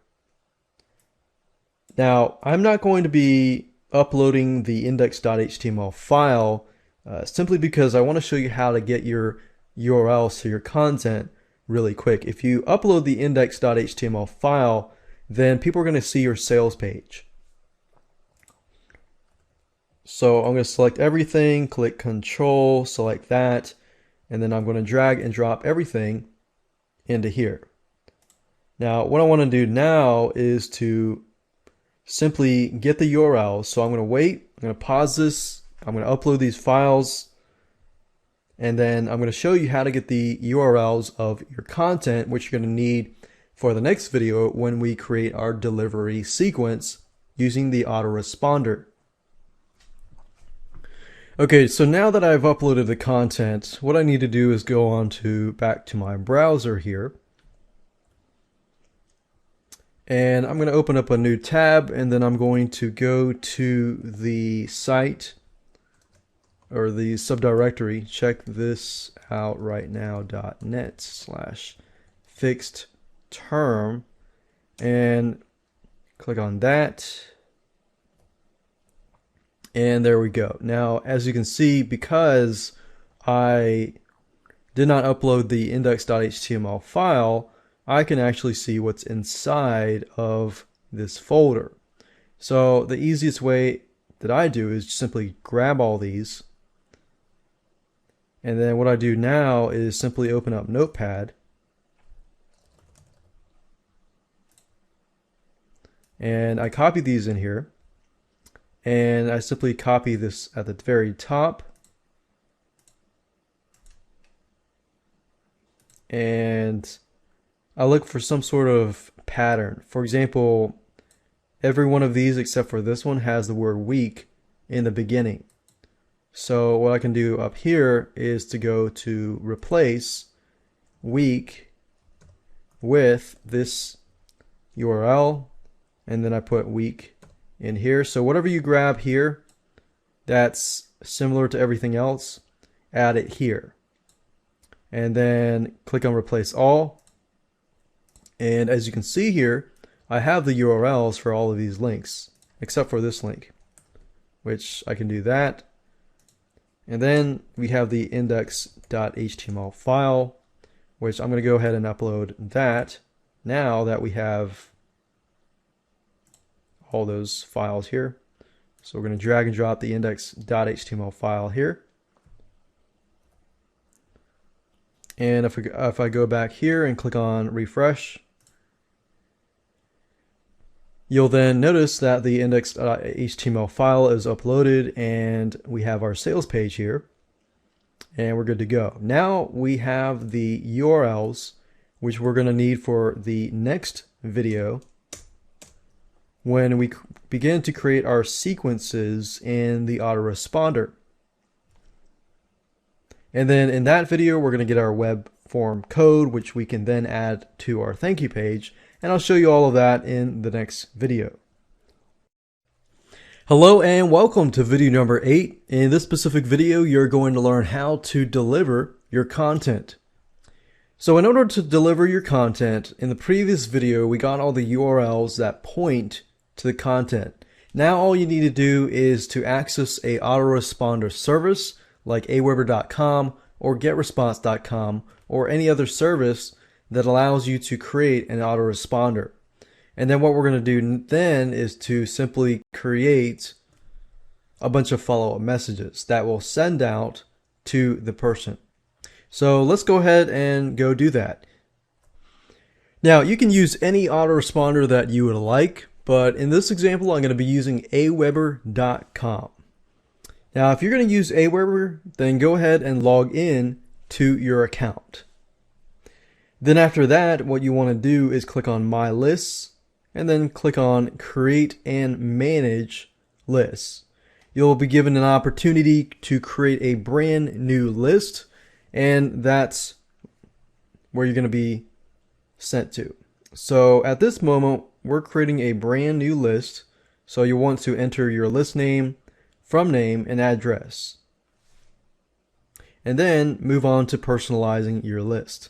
Now, I'm not going to be uploading the index.html file simply because I want to show you how to get your URLs to your content really quick. If you upload the index.html file, then people are going to see your sales page. So I'm going to select everything, click Control, select that, and then I'm going to drag and drop everything into here. Now, what I want to do now is to simply get the URL. So I'm going to wait, I'm going to pause this, I'm going to upload these files, and then I'm going to show you how to get the URLs of your content, which you're going to need for the next video when we create our delivery sequence using the autoresponder. Okay, so now that I've uploaded the content, what I need to do is go on back to my browser here. And I'm going to open up a new tab, and then I'm going to go to the site or the subdirectory, checkthisout.net/fixed-term, and click on that. And there we go. Now, as you can see, because I did not upload the index.html file, I can actually see what's inside of this folder. So the easiest way that I do is simply grab all these. And then what I do now is simply open up Notepad. And I copy these in here. And I simply copy this at the very top. And I look for some sort of pattern. For example, every one of these except for this one has the word week in the beginning. So what I can do up here is to go to replace week with this URL, and then I put week in here. So whatever you grab here that's similar to everything else, add it here. And then click on replace all. And as you can see here, I have the URLs for all of these links, except for this link, which I can do that. And then we have the index.html file, which I'm going to go ahead and upload that now that we have all those files here. So we're going to drag and drop the index.html file here. And if I go back here and click on refresh, you'll then notice that the index.html file is uploaded and we have our sales page here and we're good to go. Now we have the URLs which we're going to need for the next video when we begin to create our sequences in the autoresponder. And then in that video, we're going to get our web form code, which we can then add to our thank you page. And I'll show you all of that in the next video. Hello and welcome to video number 8. In this specific video, you're going to learn how to deliver your content. So in order to deliver your content, in the previous video, we got all the URLs that point to the content. Now all you need to do is to access a autoresponder service like aweber.com or getresponse.com or any other service that allows you to create an autoresponder. And then what we're going to do then is to simply create a bunch of follow-up messages that will send out to the person. So let's go ahead and go do that. Now you can use any autoresponder that you would like, but in this example I'm going to be using aweber.com. Now, if you're going to use Aweber, then go ahead and log in to your account. Then after that, what you want to do is click on My Lists, and then click on Create and Manage Lists. You'll be given an opportunity to create a brand new list, and that's where you're going to be sent to. So at this moment, we're creating a brand new list, so you want to enter your list name, from name and address, and then move on to personalizing your list.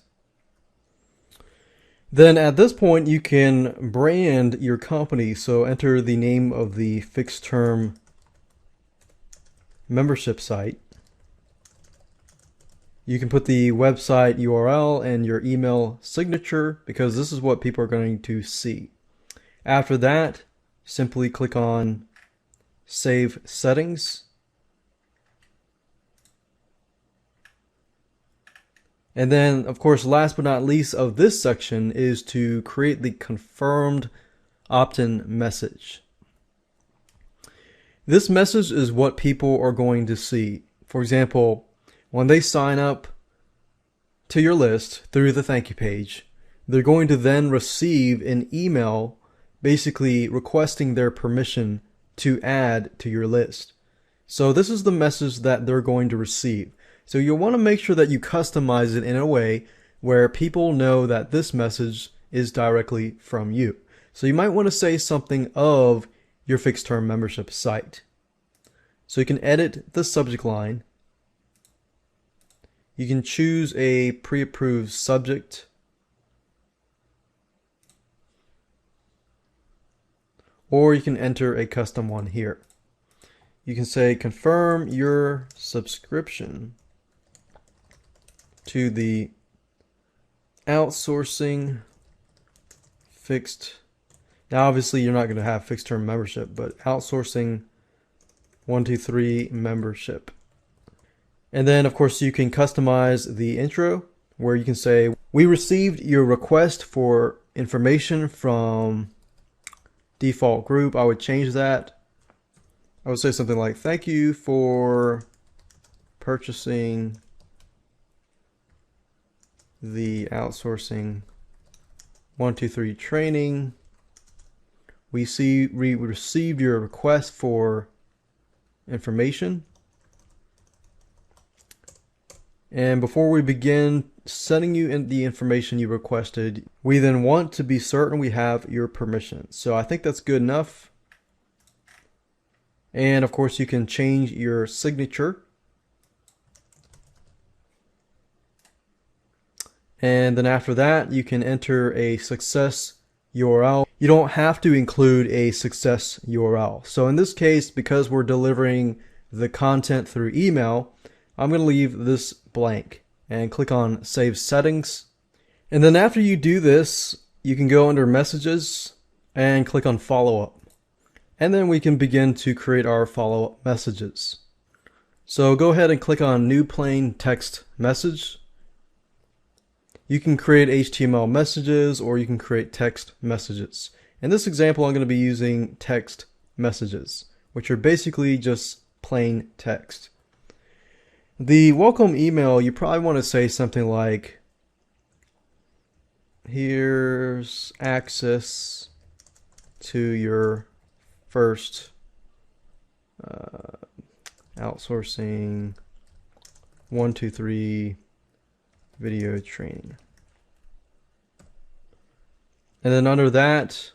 Then at this point you can brand your company, so enter the name of the fixed term membership site. You can put the website URL and your email signature because this is what people are going to see. After that, simply click on Save Settings. And then, of course, last but not least of this section is to create the confirmed opt-in message. This message is what people are going to see. For example, when they sign up to your list through the thank you page, they're going to then receive an email basically requesting their permission to add to your list. So this is the message that they're going to receive. So you'll want to make sure that you customize it in a way where people know that this message is directly from you. So you might want to say something of your fixed term membership site. So you can edit the subject line. You can choose a pre-approved subject. Or you can enter a custom one here. You can say confirm your subscription to the outsourcing fixed. Now obviously you're not going to have fixed term membership, but outsourcing 123 membership. And then of course you can customize the intro where you can say, we received your request for information from default group. I would change that. I would say something like, thank you for purchasing the outsourcing 123 training. We received your request for information. And before we begin sending you in the information you requested, we then want to be certain we have your permission. So I think that's good enough. And of course you can change your signature. And then after that, you can enter a success URL. You don't have to include a success URL. So in this case, because we're delivering the content through email, I'm going to leave this blank and click on Save Settings. And then after you do this, you can go under Messages and click on Follow Up. And then we can begin to create our follow-up messages. So go ahead and click on New Plain Text Message. You can create HTML messages or you can create text messages. In this example, I'm going to be using text messages, which are basically just plain text. The welcome email, you probably want to say something like, here's access to your first outsourcing 123 video training. And then under that,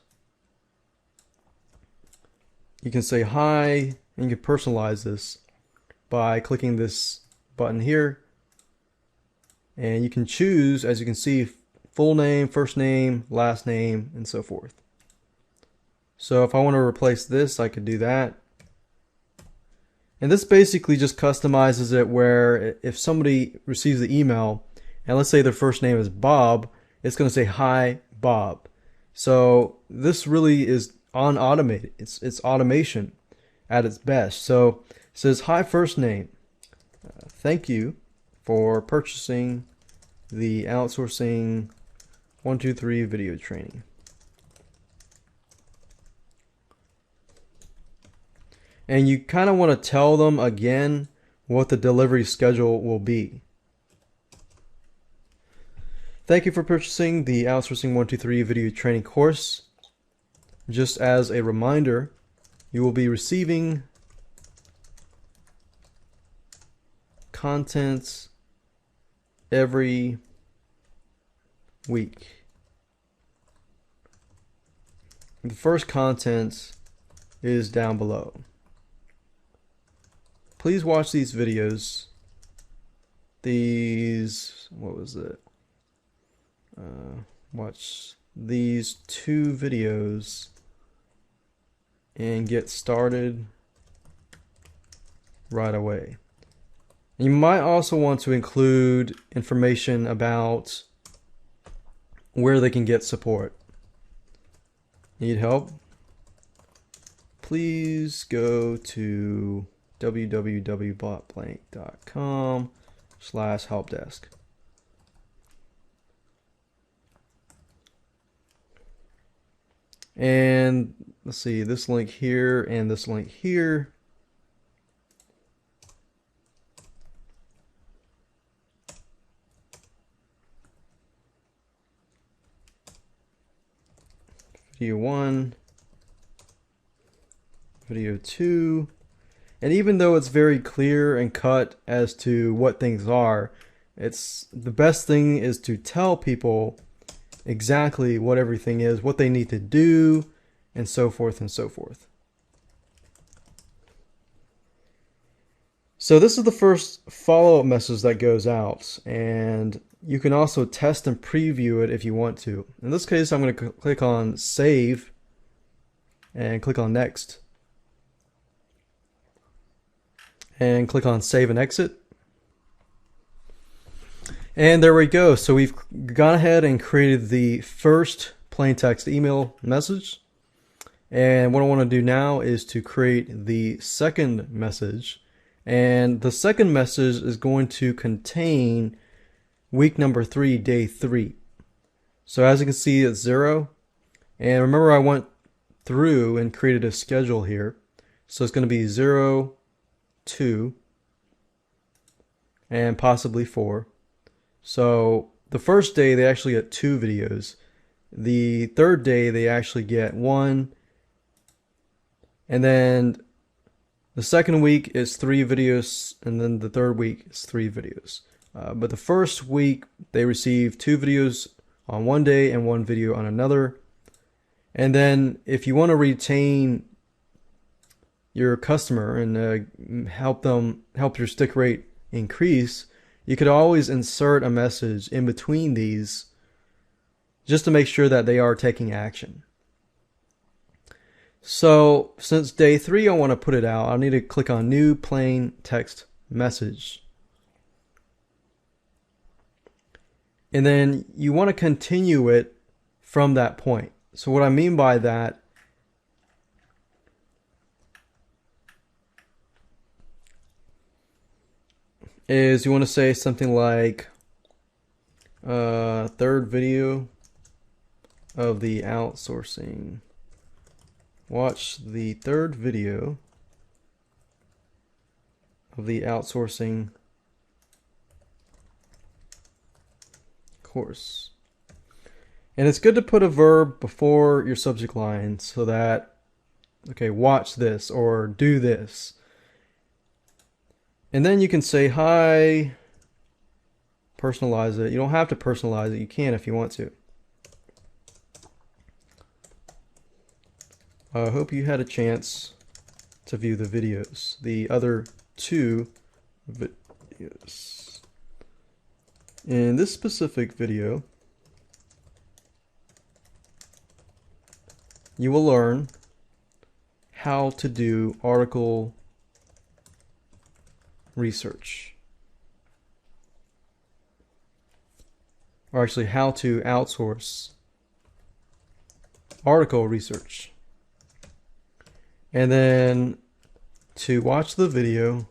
you can say hi, and you can personalize this by clicking this button here. And you can choose, as you can see, full name, first name, last name, and so forth. So if I want to replace this, I could do that. And this basically just customizes it where if somebody receives the email, and let's say their first name is Bob, it's going to say, hi, Bob. So this really is automated. It's automation at its best. So it says, hi, first name. Thank you for purchasing the outsourcing 123 video training. And you kind of want to tell them again what the delivery schedule will be. Thank you for purchasing the Outsourcing 123 video training course. Just as a reminder, you will be receiving content every week. The first content is down below. Please watch these videos. Watch these 2 videos and get started right away. You might also want to include information about where they can get support. Need help? Please go to www.blank.com/helpdesk. And let's see, this link here and this link here. Video 1, video 2. And even though it's very clear and cut as to what things are, the best thing is to tell people exactly what everything is, what they need to do, and so forth and so forth. So this is the first follow-up message that goes out, and you can also test and preview it if you want to. In this case, I'm going to click on Save and click on Next. And click on Save and Exit. And there we go. So we've gone ahead and created the first plain text email message. And what I want to do now is to create the second message. And the second message is going to contain week number 3, day 3. So as you can see, it's 0. And remember, I went through and created a schedule here. So it's going to be 0, 2, and possibly 4. So the first day they actually get 2 videos. The third day they actually get 1. And then the second week is 3 videos, and then the third week is 3 videos. But the first week they receive 2 videos on one day and 1 video on another. And then if you want to retain your customer and help your stick rate increase, you could always insert a message in between these just to make sure that they are taking action. So since day 3 I want to put it out, I need to click on new plain text message. And then you want to continue it from that point. So what I mean by that is you want to say something like third video of the outsourcing. Watch the third video of the outsourcing course. And it's good to put a verb before your subject line so that, okay, watch this or do this. And then you can say hi, personalize it. You don't have to personalize it. You can if you want to. I hope you had a chance to view the videos, the other 2 videos. In this specific video, you will learn how to do article research. Or actually, how to outsource article research. And then to watch the video,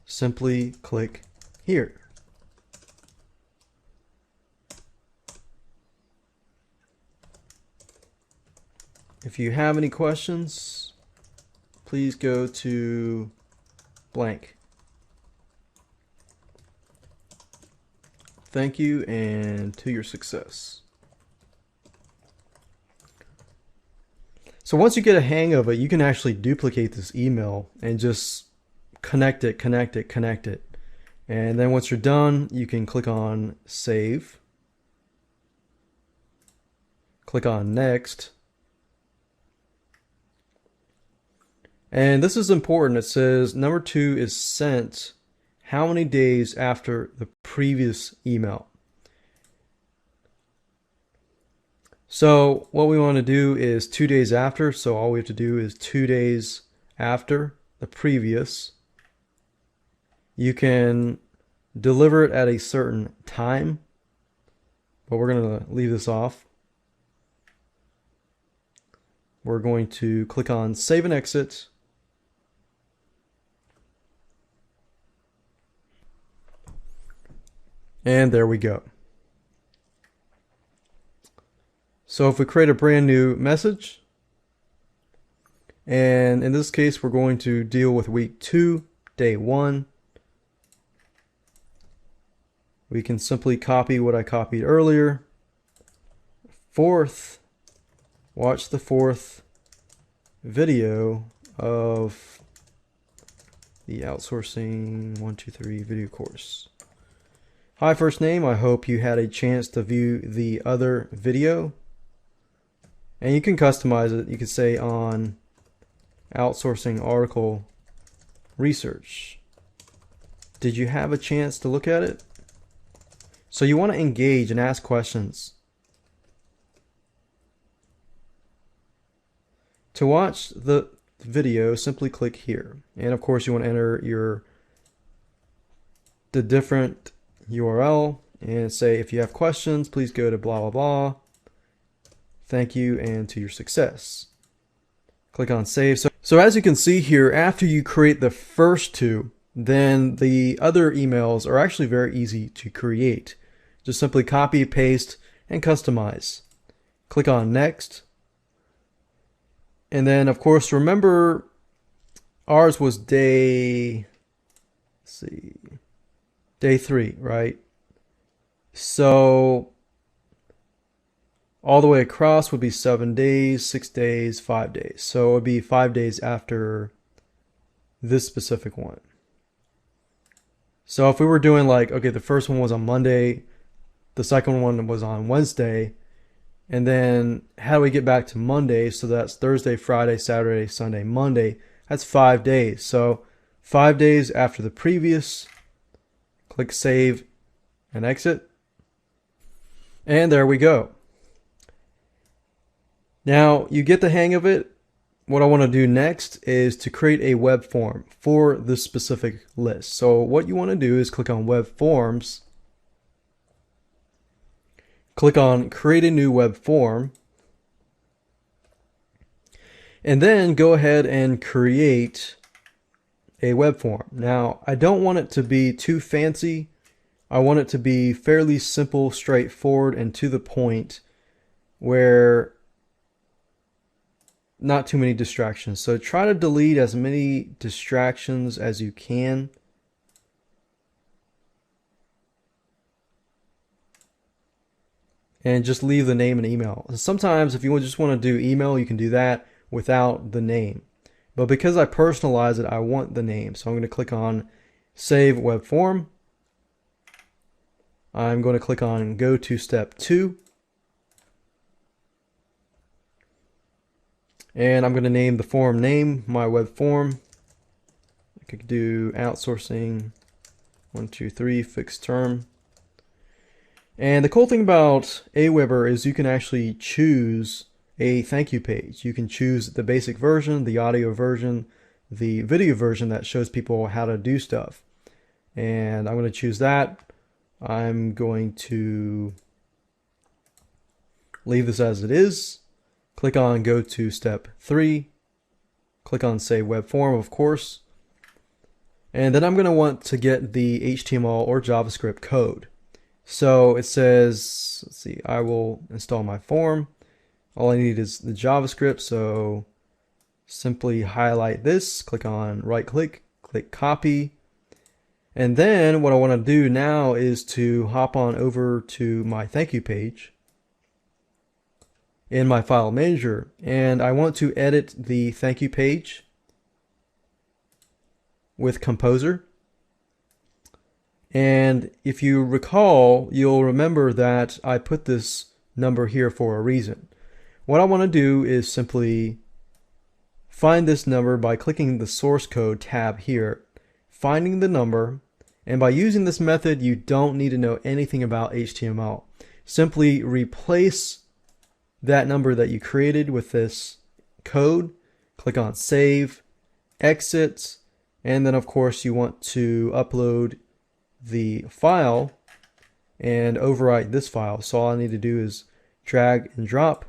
simply click here. If you have any questions, please go to blank. Thank you, and to your success. So once you get a hang of it, you can actually duplicate this email and just connect it. And then once you're done, you can click on save. Click on next. And this is important. It says number 2 is sent how many days after the previous email. So what we want to do is 2 days after. So all we have to do is 2 days after the previous. You can deliver it at a certain time, but we're going to leave this off. We're going to click on save and exit. And there we go. So if we create a brand new message, and in this case we're going to deal with week 2, day 1, we can simply copy what I copied earlier. 4th, watch the 4th video of the outsourcing 1, 2, 3 video course. Hi, first name. I hope you had a chance to view the other video. And you can customize it. You can say on outsourcing article research. Did you have a chance to look at it? So you want to engage and ask questions. To watch the video, simply click here. And of course you want to enter the different URL and say, if you have questions, please go to blah blah blah. Thank you, and to your success. Click on save. So as you can see here, after you create the first two, then the other emails are actually very easy to create. Just simply copy, paste, and customize. Click on next. And then of course, remember ours was day 3, right? So all the way across would be 7 days, 6 days, 5 days. So it would be 5 days after this specific one. So if we were doing like, okay, the first one was on Monday, the second one was on Wednesday, and then how do we get back to Monday? So that's Thursday, Friday, Saturday, Sunday, Monday. That's 5 days. So 5 days after the previous, click save and exit. And there we go. Now you get the hang of it. What I want to do next is to create a web form for this specific list. So what you want to do is click on Web Forms, click on Create a New Web Form, and then go ahead and create a web form. Now I don't want it to be too fancy. I want it to be fairly simple, straightforward, and to the point, where not too many distractions. So try to delete as many distractions as you can. And just leave the name and email. Sometimes if you just want to do email, you can do that without the name. But because I personalize it, I want the name. So I'm going to click on Save Web Form. I'm going to click on Go to Step 2. And I'm going to name the form name, my web form. I could do outsourcing 123 fixed term. And the cool thing about Aweber is you can actually choose a thank you page. You can choose the basic version, the audio version, the video version that shows people how to do stuff. And I'm going to choose that. I'm going to leave this as it is. Click on Go to Step 3. Click on Save Web Form, of course. And then I'm going to want to get the HTML or JavaScript code. So it says, let's see, I will install my form. All I need is the JavaScript. So simply highlight this, click on right click, click copy. And then what I want to do now is to hop on over to my thank you page in my file manager, and I want to edit the thank you page with Composer. And if you recall, you'll remember that I put this number here for a reason. What I want to do is simply find this number by clicking the source code tab here, finding the number, and by using this method you don't need to know anything about HTML. Simply replace that number that you created with this code, click on Save, Exit, and then of course you want to upload the file and overwrite this file. So all I need to do is drag and drop,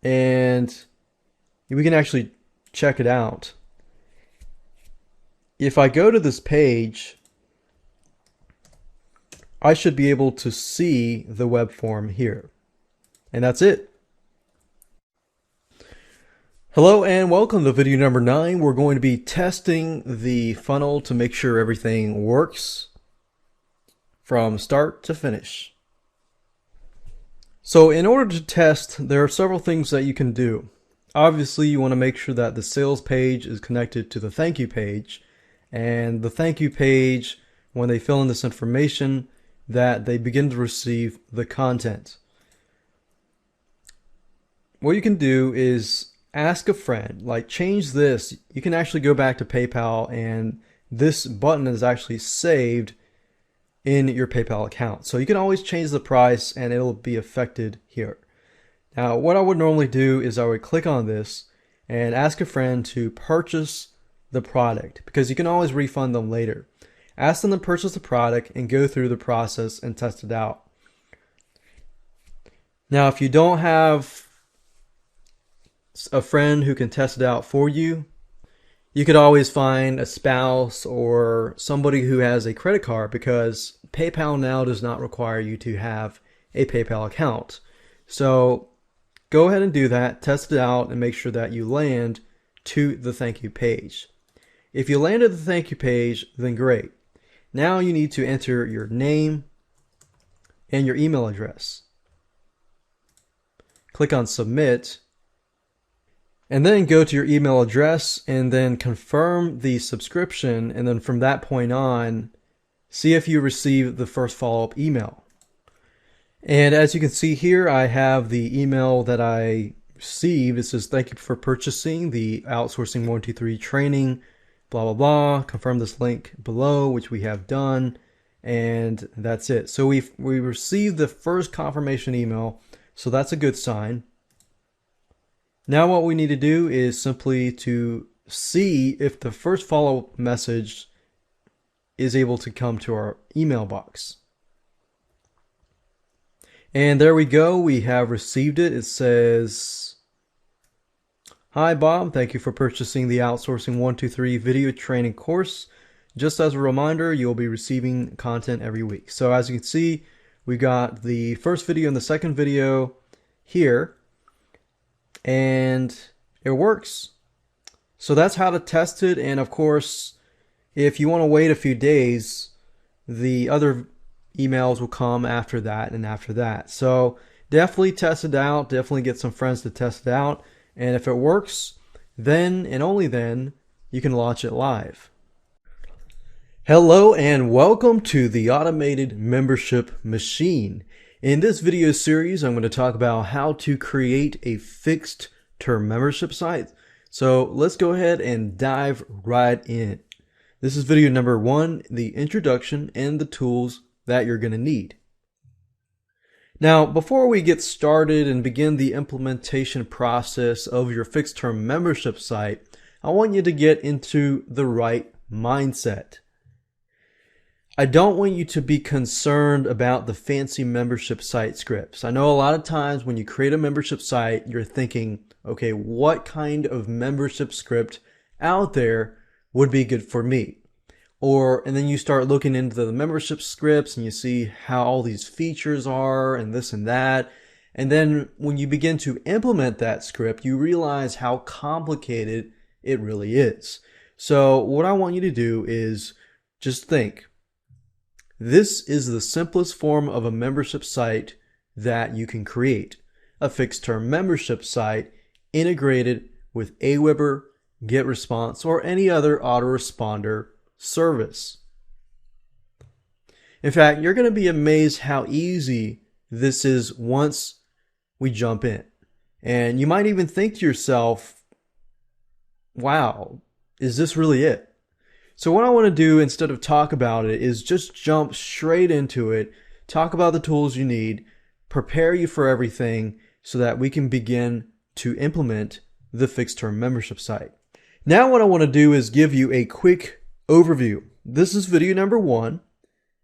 and we can actually check it out. If I go to this page, I should be able to see the web form here. And that's it. Hello and welcome to video number 9. We're going to be testing the funnel to make sure everything works from start to finish. So in order to test, there are several things that you can do. Obviously, you want to make sure that the sales page is connected to the thank you page, and the thank you page, when they fill in this information, that they begin to receive the content. What you can do is ask a friend, like change this. You can actually go back to PayPal, and this button is actually saved in your PayPal account. So you can always change the price and it'll be affected here. Now, what I would normally do is I would click on this and ask a friend to purchase the product, because you can always refund them later. Ask them to purchase the product and go through the process and test it out. Now, if you don't have a friend who can test it out for you, you could always find a spouse or somebody who has a credit card, because PayPal now does not require you to have a PayPal account. So go ahead and do that, test it out, and make sure that you land to the thank you page. If you landed the thank you page, then great. Now you need to enter your name and your email address. Click on submit, and then go to your email address and then confirm the subscription, and then from that point on, see if you receive the first follow-up email. And as you can see here, I have the email that I received. It says, "Thank you for purchasing the Outsourcing 123 training, blah, blah, blah. Confirm this link below," which we have done. And that's it. So we received the first confirmation email. So that's a good sign. Now what we need to do is simply to see if the first follow-up message is able to come to our email box. And there we go. We have received it. It says, "Hi Bob, thank you for purchasing the Outsourcing 123 video training course. Just as a reminder, you'll be receiving content every week." So as you can see, we got the first video and the second video here, and it works. So that's how to test it. And of course, if you want to wait a few days, the other emails will come after that and after that. So definitely test it out. Definitely get some friends to test it out. And if it works, then and only then you can launch it live. Hello and welcome to the Automated Membership Machine. In this video series, I'm going to talk about how to create a fixed term membership site. So let's go ahead and dive right in. This is video number 1, the introduction and the tools that you're going to need. Now, before we get started and begin the implementation process of your fixed term membership site, I want you to get into the right mindset. I don't want you to be concerned about the fancy membership site scripts. I know a lot of times when you create a membership site, you're thinking, okay, what kind of membership script out there would be good for me? And then you start looking into the membership scripts and you see how all these features are and this and that. And then when you begin to implement that script, you realize how complicated it really is. So what I want you to do is just think, this is the simplest form of a membership site that you can create. A fixed term membership site integrated with Aweber, GetResponse, or any other autoresponder service. In fact, you're going to be amazed how easy this is once we jump in. And you might even think to yourself, wow, is this really it? So what I want to do, instead of talk about it, is just jump straight into it, talk about the tools you need, prepare you for everything so that we can begin to implement the fixed term membership site. Now what I want to do is give you a quick overview. This is video number 1,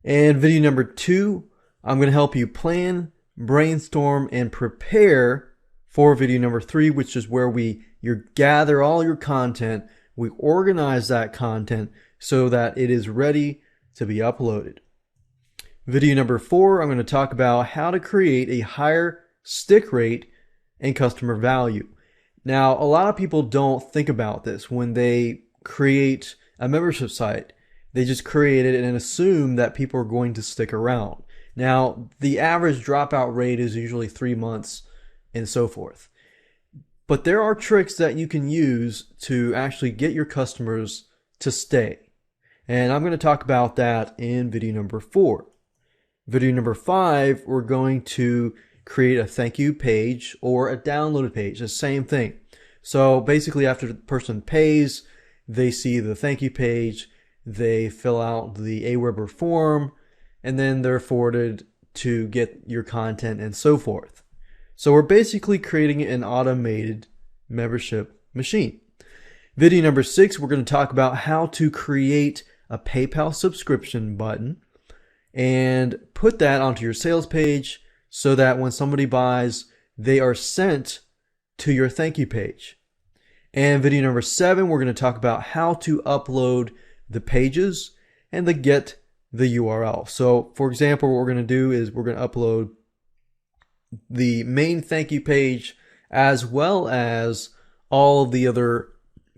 and video number 2, I'm going to help you plan, brainstorm, and prepare for video number 3, which is where you gather all your content, we organize that content so that it is ready to be uploaded. Video number 4, I'm going to talk about how to create a higher stick rate and customer value. Now, a lot of people don't think about this when they create a membership site. They just create it and assume that people are going to stick around. Now, the average dropout rate is usually 3 months and so forth. But there are tricks that you can use to actually get your customers to stay. And I'm going to talk about that in video number 4. Video number 5, we're going to create a thank you page or a downloaded page, the same thing. So basically after the person pays, they see the thank you page, they fill out the Aweber form, and then they're forwarded to get your content and so forth. So we're basically creating an automated membership machine. Video number 6, we're going to talk about how to create a PayPal subscription button and put that onto your sales page so that when somebody buys, they are sent to your thank you page. And video number 7, we're going to talk about how to upload the pages and get the URL. So for example, what we're going to do is we're going to upload the main thank you page as well as all of the other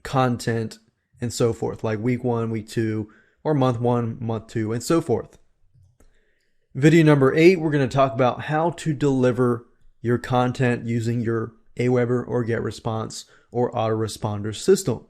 content and so forth, like week 1, week 2, or month 1, month 2, and so forth. Video number 8, we're going to talk about how to deliver your content using your Aweber or GetResponse or autoresponder system.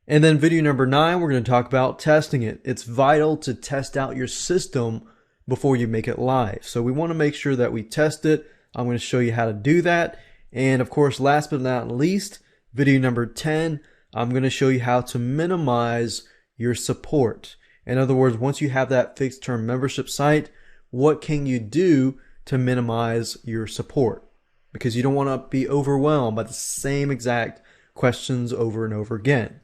And then video number 9, we're going to talk about testing it. It's vital to test out your system before you make it live. So we want to make sure that we test it. I'm going to show you how to do that. And of course, last but not least, video number 10, I'm going to show you how to minimize your support. In other words, once you have that fixed term membership site, what can you do to minimize your support? Because you don't want to be overwhelmed by the same exact questions over and over again.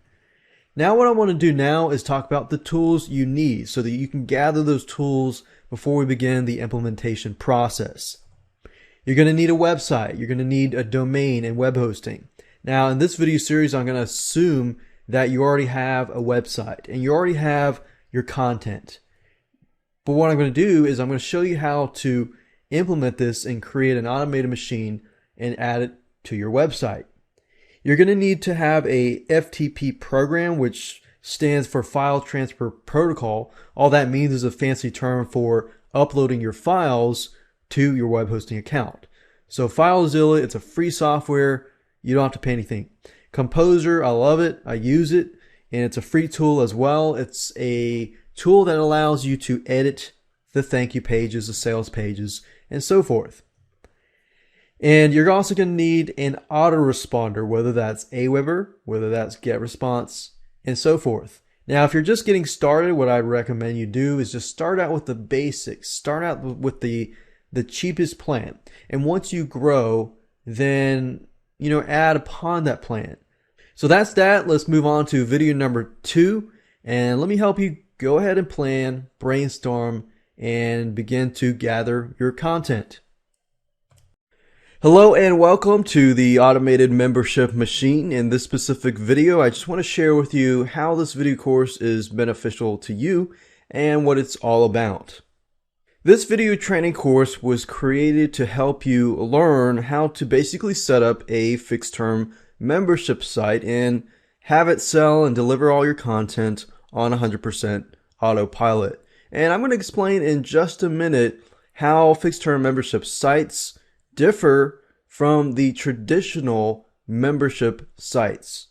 Now what I want to do now is talk about the tools you need so that you can gather those tools before we begin the implementation process. You're going to need a website. You're going to need a domain and web hosting. Now in this video series, I'm going to assume that you already have a website and you already have your content. But what I'm going to do is I'm going to show you how to implement this and create an automated machine and add it to your website. You're going to need to have a FTP program, which stands for File Transfer Protocol. All that means is a fancy term for uploading your files to your web hosting account. So FileZilla, it's a free software. You don't have to pay anything. Composer, I love it. I use it. And it's a free tool as well. It's a tool that allows you to edit the thank you pages, the sales pages, and so forth. And you're also going to need an autoresponder, whether that's Aweber, whether that's GetResponse, and so forth. Now, if you're just getting started, what I'd recommend you do is just start out with the basics. Start out with the cheapest plan. And once you grow, then, add upon that plan. So that's that. Let's move on to video number 2. And let me help you go ahead and plan, brainstorm, and begin to gather your content. Hello and welcome to the automated membership machine. In this specific video, I just want to share with you how this video course is beneficial to you and what it's all about. This video training course was created to help you learn how to basically set up a fixed term membership site and have it sell and deliver all your content on 100% autopilot. And I'm going to explain in just a minute how fixed term membership sites differ from the traditional membership sites.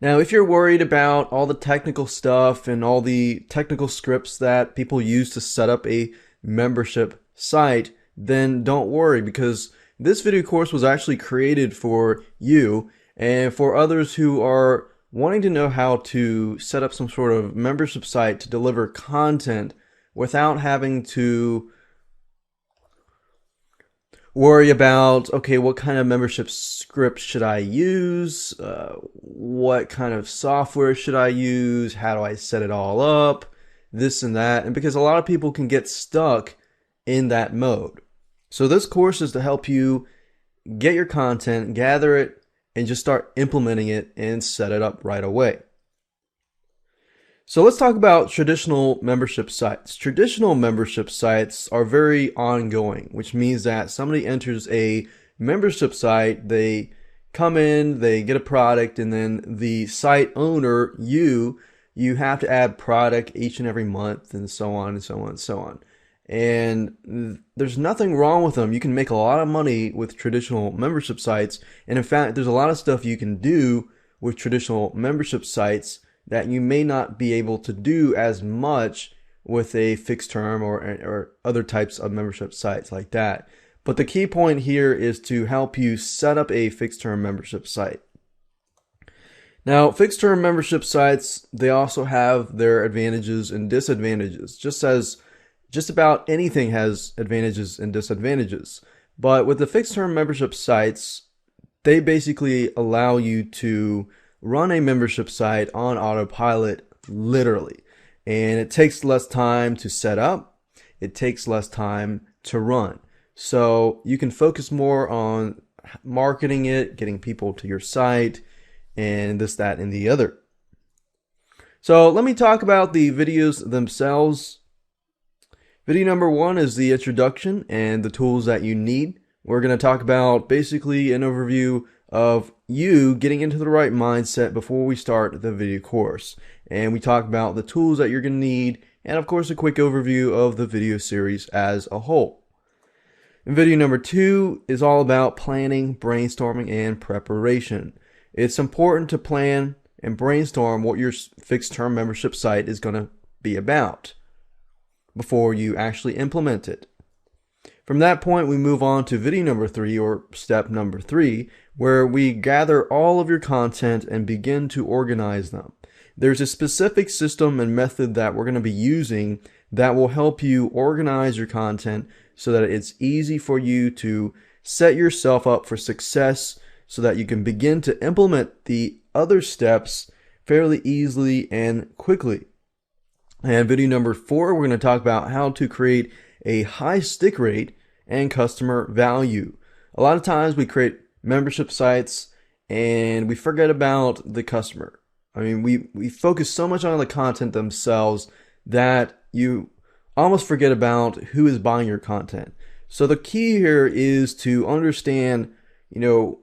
Now, if you're worried about all the technical stuff and all the technical scripts that people use to set up a membership site, then don't worry, because this video course was actually created for you and for others who are wanting to know how to set up some sort of membership site to deliver content without having to worry about, okay, what kind of membership script should I use? What kind of software should I use? How do I set it all up? This and that. And because a lot of people can get stuck in that mode. So this course is to help you get your content, gather it, and just start implementing it and set it up right away. So let's talk about traditional membership sites. Traditional membership sites are very ongoing, which means that somebody enters a membership site, they come in, they get a product, and then the site owner, you have to add product each and every month, and so on and so on and so on. And there's nothing wrong with them. You can make a lot of money with traditional membership sites. And in fact, there's a lot of stuff you can do with traditional membership sites that you may not be able to do as much with a fixed term or other types of membership sites like that. But the key point here is to help you set up a fixed term membership site. Now, fixed term membership sites, they also have their advantages and disadvantages, just as just about anything has advantages and disadvantages. But with the fixed term membership sites, they basically allow you to run a membership site on autopilot, literally. And it takes less time to set up. it takes less time to run. So you can focus more on marketing it, getting people to your site, and this, that, and the other. So let me talk about the videos themselves. Video number 1 is the introduction and the tools that you need. We're going to talk about basically an overview of you getting into the right mindset before we start the video course. And we talk about the tools that you're going to need, and of course a quick overview of the video series as a whole. And video number 2 is all about planning, brainstorming, and preparation. It's important to plan and brainstorm what your fixed term membership site is going to be about before you actually implement it. From that point, we move on to video number 3, or step number 3, where we gather all of your content and begin to organize them. There's a specific system and method that we're going to be using that will help you organize your content so that it's easy for you to set yourself up for success, so that you can begin to implement the other steps fairly easily and quickly. And video number 4, we're going to talk about how to create a high stick rate and customer value. A lot of times we create membership sites and we forget about the customer. I mean, we focus so much on the content themselves that you almost forget about who is buying your content. So the key here is to understand,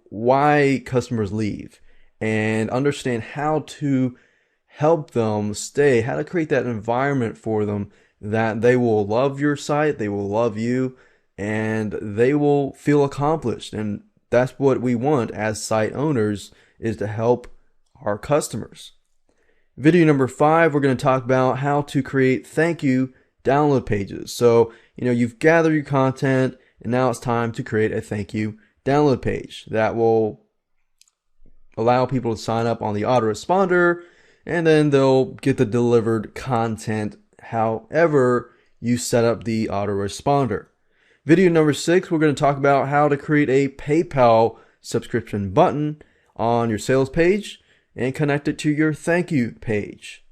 why customers leave, and understand how to help them stay, how to create that environment for them that they will love your site, they will love you, and they will feel accomplished. And that's what we want as site owners, is to help our customers. Video number 5, we're going to talk about how to create thank you download pages. So, you've gathered your content and now it's time to create a thank you download page that will allow people to sign up on the autoresponder, and then they'll get the delivered content however you set up the autoresponder. Video number 6, we're going to talk about how to create a PayPal subscription button on your sales page and connect it to your thank you page.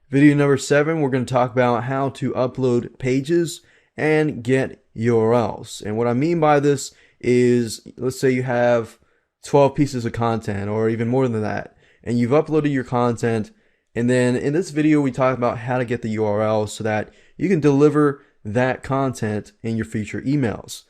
Video number 7, we're going to talk about how to upload pages and get URLs. And what I mean by this is, let's say you have 12 pieces of content or even more than that, and you've uploaded your content, and then in this video we talk about how to get the URLs so that you can deliver that content in your future emails.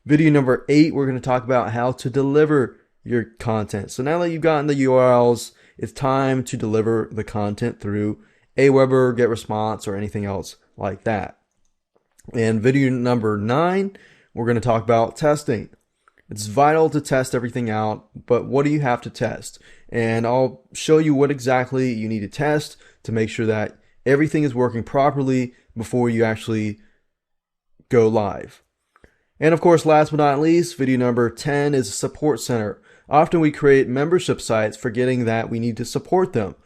Video number 8, we're going to talk about how to deliver your content. So now that you've gotten the URLs, it's time to deliver the content through Aweber, GetResponse, or anything else like that. And video number 9, we're going to talk about testing. It's vital to test everything out, but what do you have to test? And I'll show you what exactly you need to test to make sure that everything is working properly before you actually go live. And of course, last but not least, video number 10 is a support center. Often we create membership sites forgetting that we need to support them.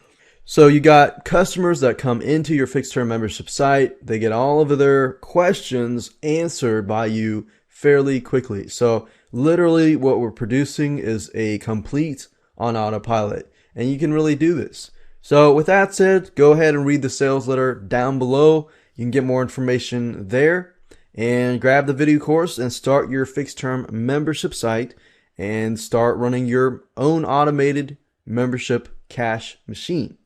So you got customers that come into your fixed term membership site, they get all of their questions answered by you fairly quickly. So literally what we're producing is a complete on autopilot, and you can really do this. So with that said, go ahead and read the sales letter down below. You can get more information there, and grab the video course and start your fixed term membership site and start running your own automated membership cash machine.